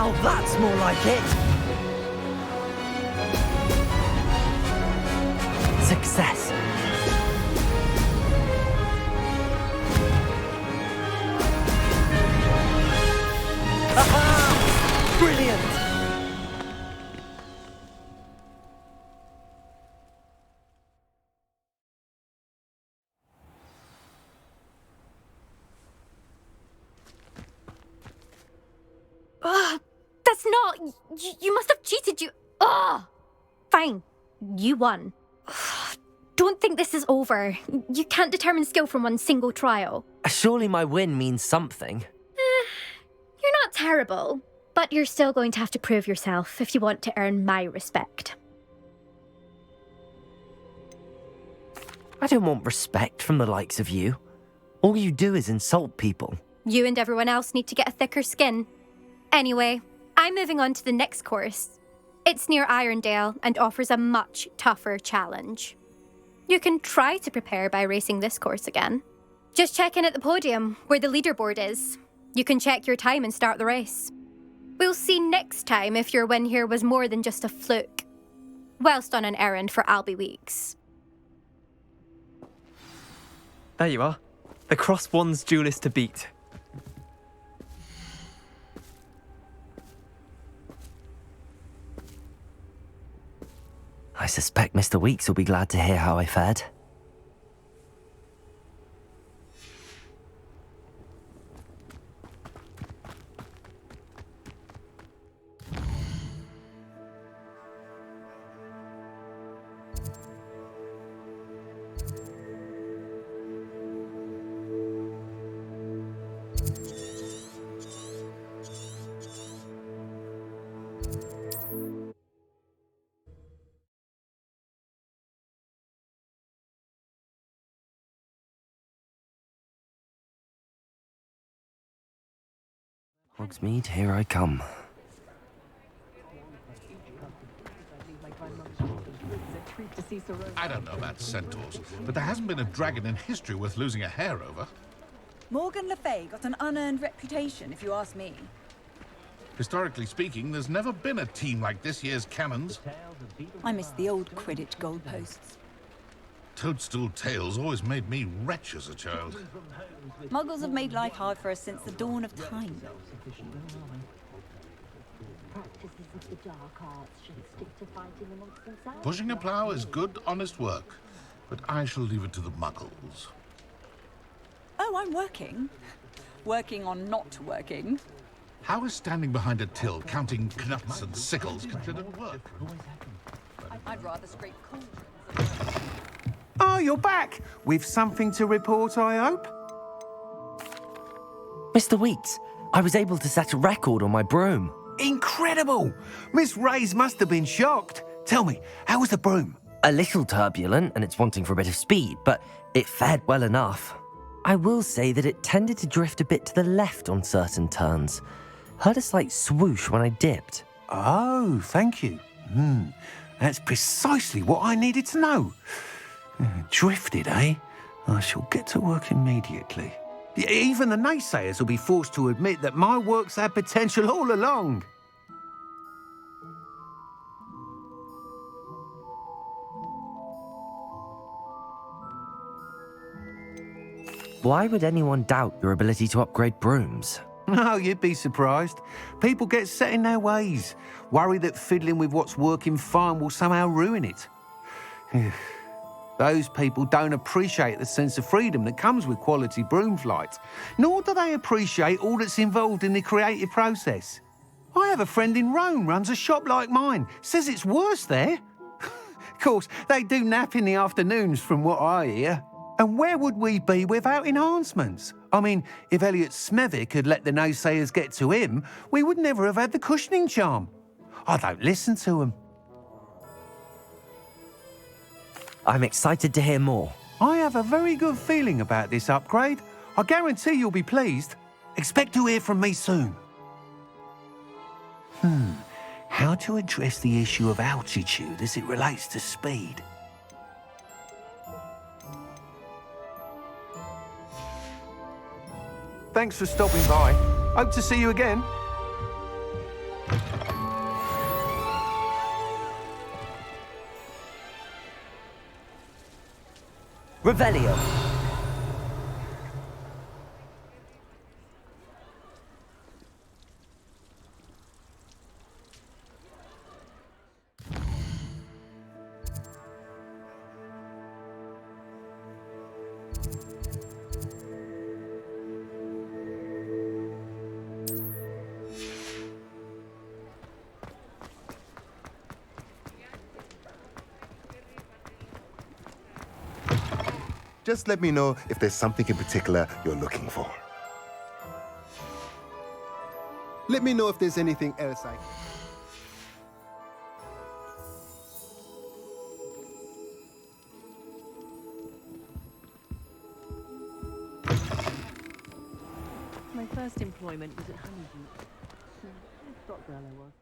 Now that's more like it! Success. Aha! Brilliant! That's not... You must have cheated, you... Ugh! Fine. You won. Don't think this is over. You can't determine skill from one single trial. Surely my win means something. You're not terrible, but you're still going to have to prove yourself if you want to earn my respect. I don't want respect from the likes of you. All you do is insult people. You and everyone else need to get a thicker skin. Anyway, I'm moving on to the next course. It's near Irondale and offers a much tougher challenge. You can try to prepare by racing this course again. Just check in at the podium, where the leaderboard is. You can check your time and start the race. We'll see next time if your win here was more than just a fluke. Whilst on an errand for Albie Weeks. There you are. The Cross One's duelist to beat. I suspect Mr. Weeks will be glad to hear how I fared. Hogsmeade, here I come. I don't know about centaurs, but there hasn't been a dragon in history worth losing a hair over. Morgan Le Fay got an unearned reputation, if you ask me. Historically speaking, there's never been a team like this year's cannons. I miss the old Quidditch goalposts. Toadstool tales always made me wretch as a child. Muggles have made life hard for us since the dawn of time. Pushing a plough is good, honest work, but I shall leave it to the Muggles. Oh, I'm working. Working on not working. How is standing behind a till, counting knuts and sickles, considered work? I'd rather scrape cauldrons. Oh, you're back! With something to report, I hope? Mr. Weeks, I was able to set a record on my broom. Incredible! Miss Reyes must have been shocked. Tell me, how was the broom? A little turbulent, and it's wanting for a bit of speed, but it fared well enough. I will say that it tended to drift a bit to the left on certain turns. Heard a slight swoosh when I dipped. Oh, thank you. That's precisely what I needed to know. Drifted, eh? I shall get to work immediately. Even the naysayers will be forced to admit that my work's had potential all along. Why would anyone doubt your ability to upgrade brooms? Oh, you'd be surprised. People get set in their ways, worry that fiddling with what's working fine will somehow ruin it. Those people don't appreciate the sense of freedom that comes with quality broom flight, nor do they appreciate all that's involved in the creative process. I have a friend in Rome runs a shop like mine, says it's worse there. Of course, they do nap in the afternoons from what I hear. And where would we be without enhancements? I mean, if Elliot Smethwick had let the naysayers get to him, we would never have had the cushioning charm. I don't listen to them. I'm excited to hear more. I have a very good feeling about this upgrade. I guarantee you'll be pleased. Expect to hear from me soon. How to address the issue of altitude as it relates to speed? Thanks for stopping by. Hope to see you again. Revelio. Just let me know if there's something in particular you're looking for. Let me know if there's anything else I... My first employment was at Honeydew. Stock girl I was.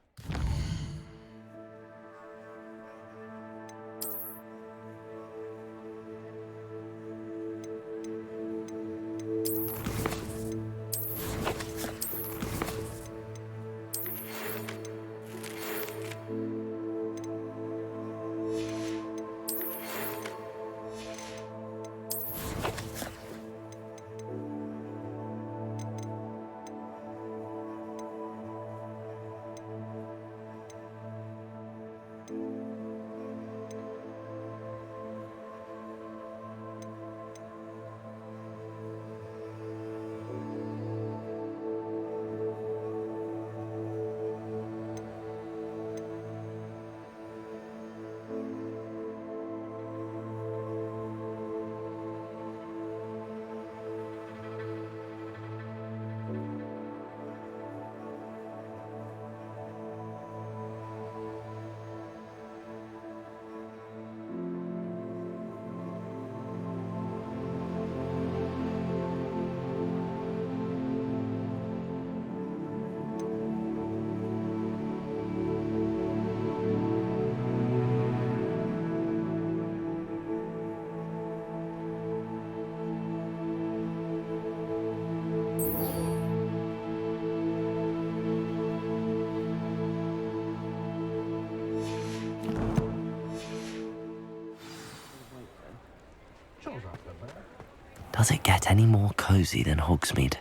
Does it get any more cozy than Hogsmeade?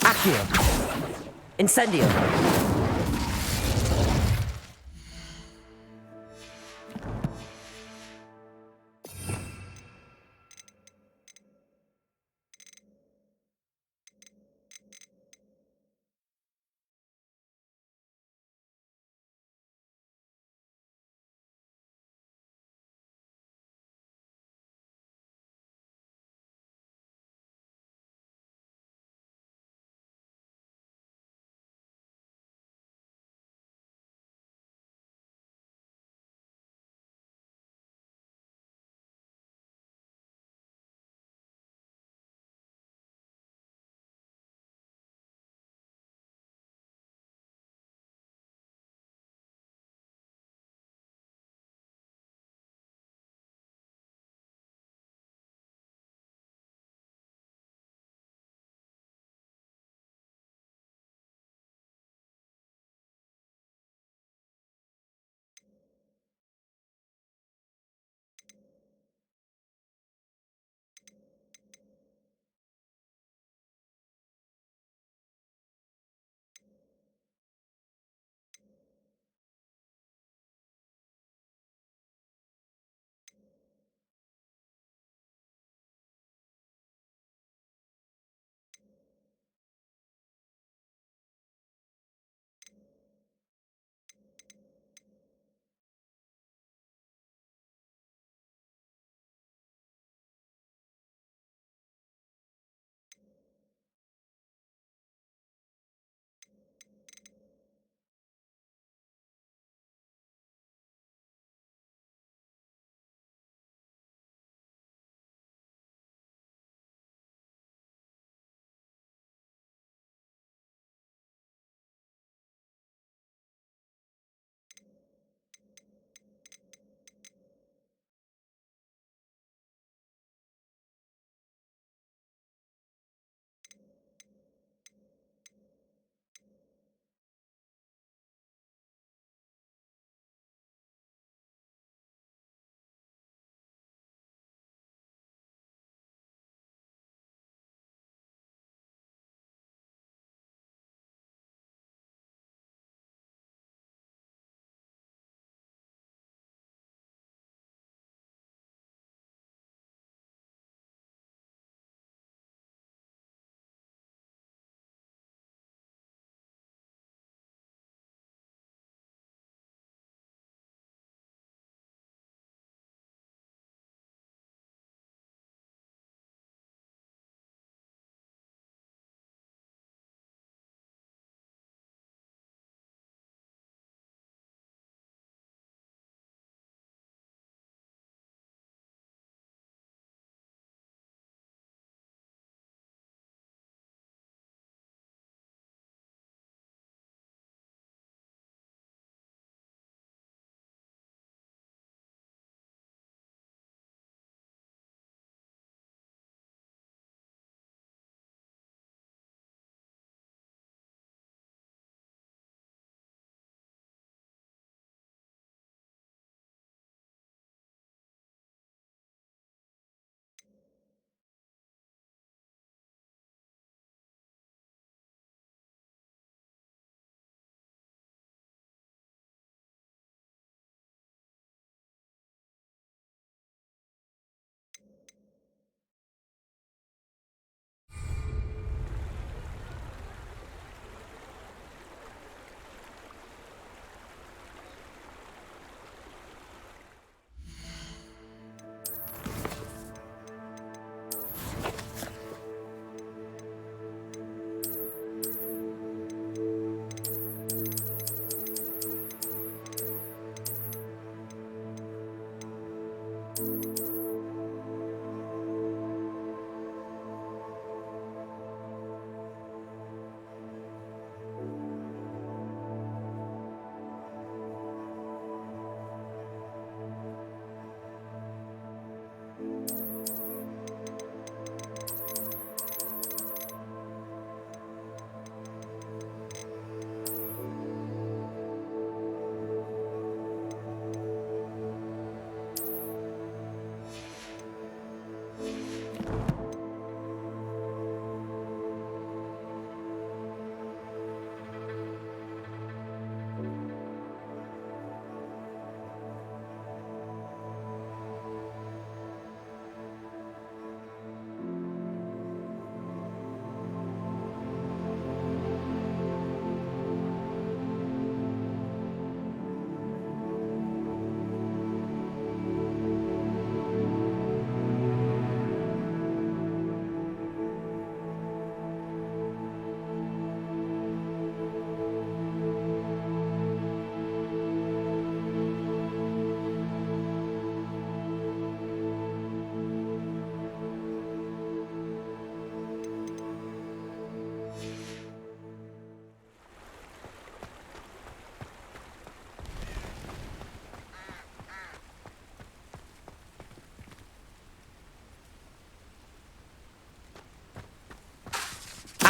Accio! Incendio!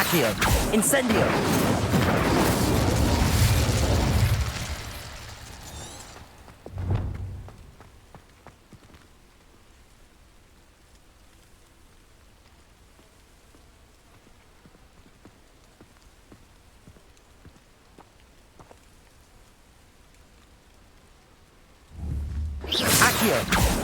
Accio! Incendio! Accio!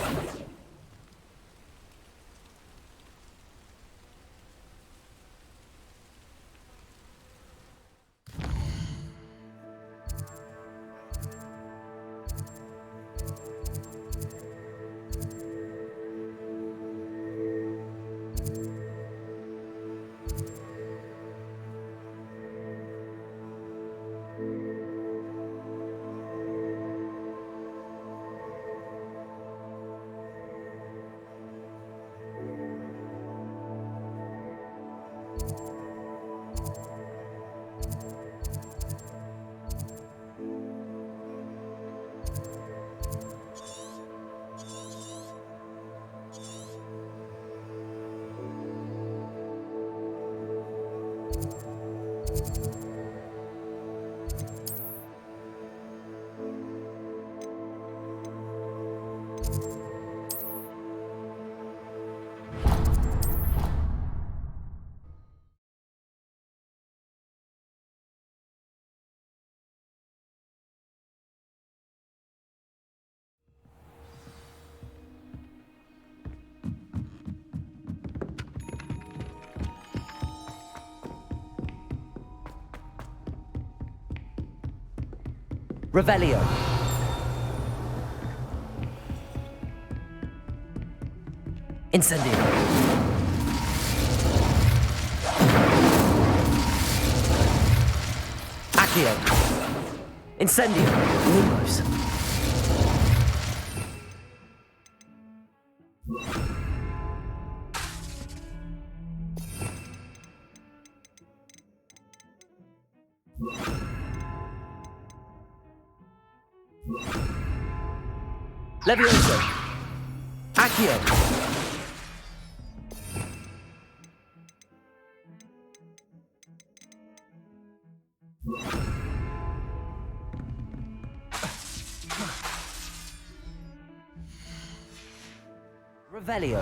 Revelio. Incendio. Accio. Incendio. Lumos. Levioso. Accio. Revelio.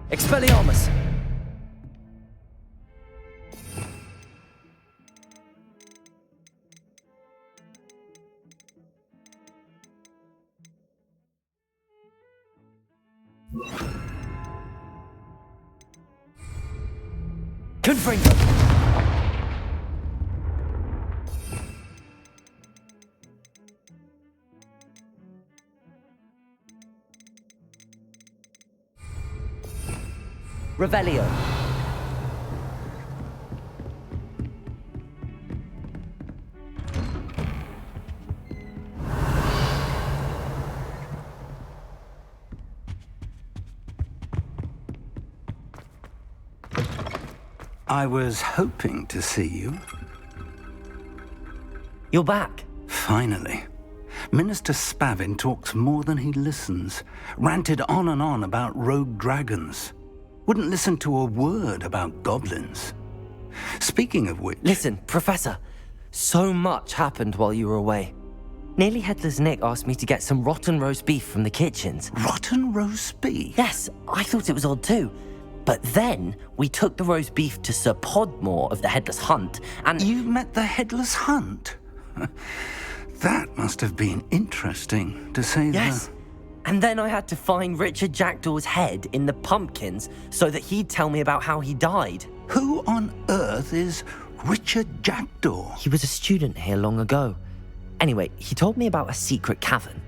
Expelliarmus. Confringo. Revelio. I was hoping to see you. You're back. Finally. Minister Spavin talks more than he listens. Ranted on and on about rogue dragons. Wouldn't listen to a word about goblins. Speaking of which... Listen, Professor. So much happened while you were away. Nearly Headless Nick asked me to get some rotten roast beef from the kitchens. Rotten roast beef? Yes, I thought it was odd too. But then we took the roast beef to Sir Podmore of the Headless Hunt, and... You met the Headless Hunt? That must have been interesting, to say the... Yes. And then I had to find Richard Jackdaw's head in the pumpkins so that he'd tell me about how he died. Who on earth is Richard Jackdaw? He was a student here long ago. Anyway, he told me about a secret cavern.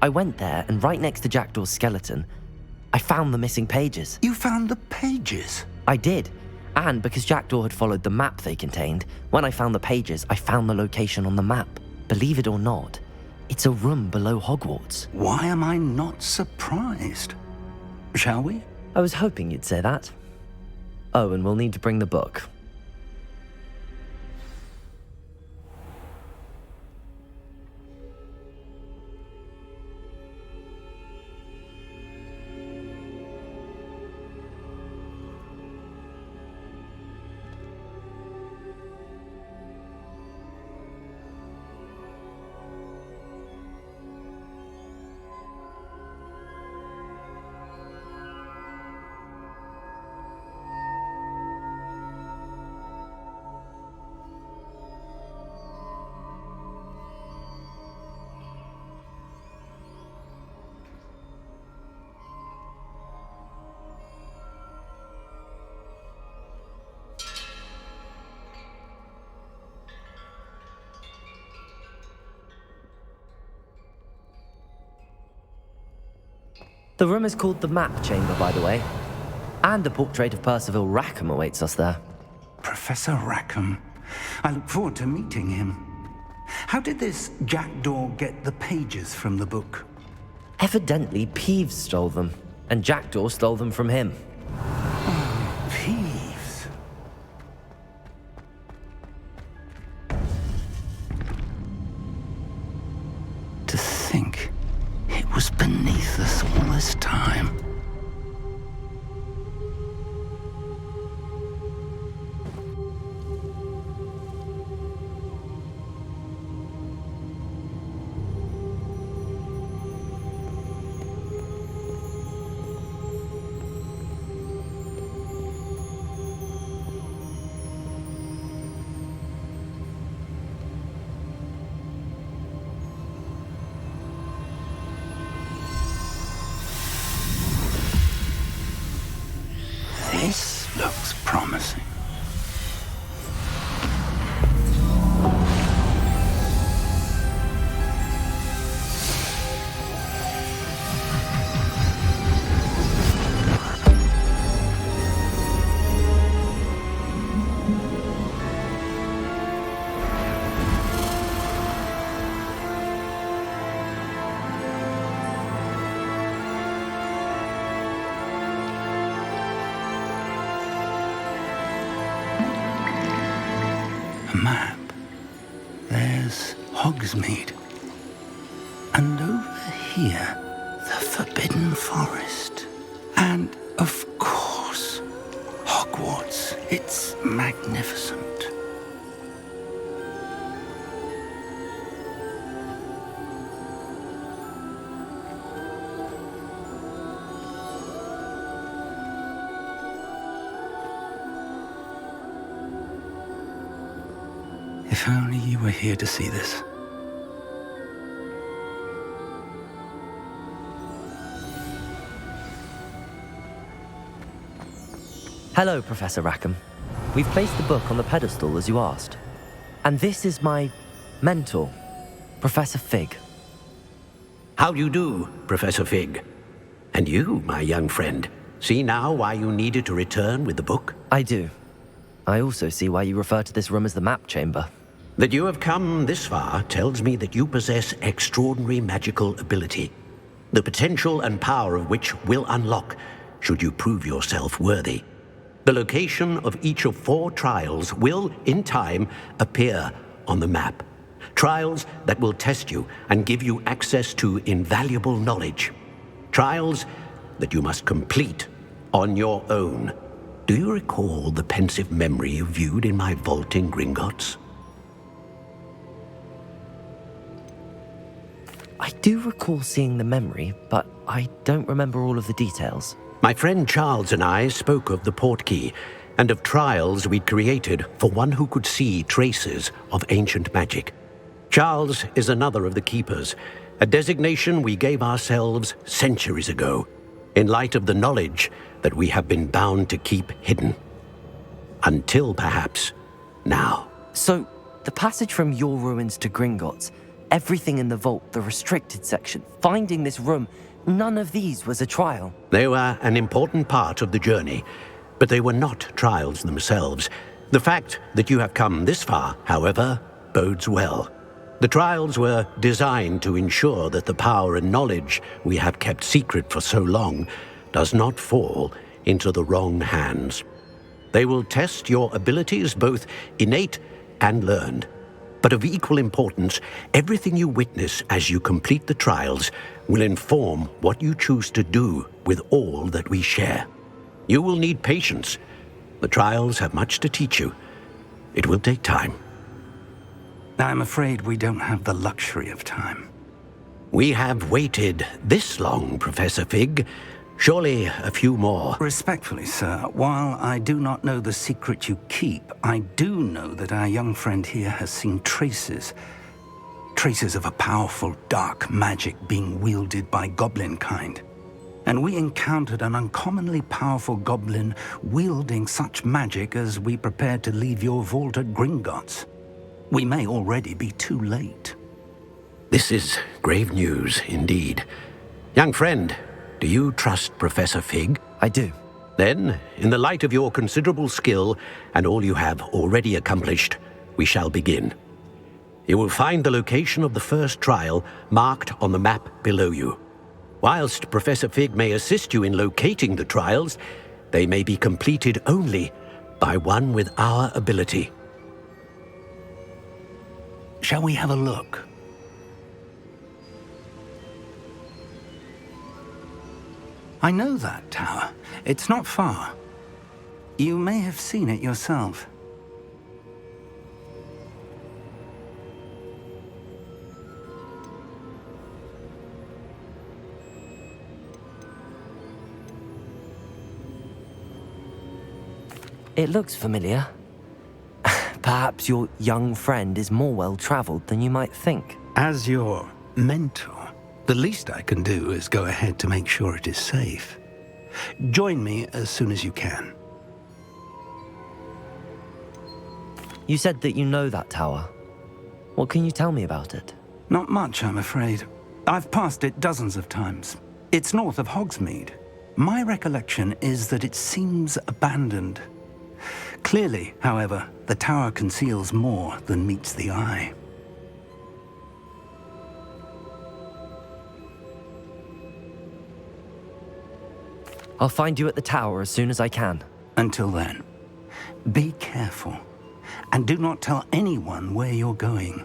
I went there, and right next to Jackdaw's skeleton, I found the missing pages. You found the pages? I did. And because Jackdaw had followed the map they contained, when I found the pages, I found the location on the map. Believe it or not, it's a room below Hogwarts. Why am I not surprised? Shall we? I was hoping you'd say that. Oh, and we'll need to bring the book. The room is called the Map Chamber, by the way. And a portrait of Percival Rackham awaits us there. Professor Rackham. I look forward to meeting him. How did this Jackdaw get the pages from the book? Evidently, Peeves stole them, and Jackdaw stole them from him. Peeves. To think it was beneath us all this time. This looks promising. Map. There's Hogsmeade. And over here, the Forbidden Forest. And, of course, Hogwarts. It's magnificent. If only you were here to see this. Hello, Professor Rackham. We've placed the book on the pedestal as you asked. And this is my mentor, Professor Fig. How do you do, Professor Fig? And you, my young friend, see now why you needed to return with the book? I do. I also see why you refer to this room as the Map Chamber. That you have come this far tells me that you possess extraordinary magical ability, the potential and power of which will unlock should you prove yourself worthy. The location of each of 4 trials will, in time, appear on the map. Trials that will test you and give you access to invaluable knowledge. Trials that you must complete on your own. Do you recall the pensive memory you viewed in my vault in Gringotts? I do recall seeing the memory, but I don't remember all of the details. My friend Charles and I spoke of the portkey and of trials we'd created for one who could see traces of ancient magic. Charles is another of the keepers, a designation we gave ourselves centuries ago, in light of the knowledge that we have been bound to keep hidden. Until perhaps now. So, the passage from your ruins to Gringotts, everything in the vault, the restricted section, finding this room, none of these was a trial. They were an important part of the journey, but they were not trials themselves. The fact that you have come this far, however, bodes well. The trials were designed to ensure that the power and knowledge we have kept secret for so long does not fall into the wrong hands. They will test your abilities, both innate and learned. But of equal importance, everything you witness as you complete the trials will inform what you choose to do with all that we share. You will need patience. The trials have much to teach you. It will take time. I'm afraid we don't have the luxury of time. We have waited this long, Professor Fig. Surely a few more. Respectfully, sir, while I do not know the secret you keep, I do know that our young friend here has seen traces of a powerful dark magic being wielded by goblin kind. And we encountered an uncommonly powerful goblin wielding such magic as we prepared to leave your vault at Gringotts. We may already be too late. This is grave news indeed. Young friend, do you trust Professor Fig? I do. Then, in the light of your considerable skill and all you have already accomplished, we shall begin. You will find the location of the first trial marked on the map below you. Whilst Professor Fig may assist you in locating the trials, they may be completed only by one with our ability. Shall we have a look? I know that tower. It's not far. You may have seen it yourself. It looks familiar. Perhaps your young friend is more well-traveled than you might think. As your mentor, the least I can do is go ahead to make sure it is safe. Join me as soon as you can. You said that you know that tower. What can you tell me about it? Not much, I'm afraid. I've passed it dozens of times. It's north of Hogsmeade. My recollection is that it seems abandoned. Clearly, however, the tower conceals more than meets the eye. I'll find you at the tower as soon as I can. Until then, be careful, and do not tell anyone where you're going.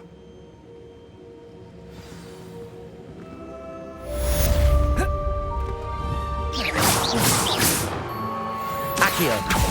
Accio!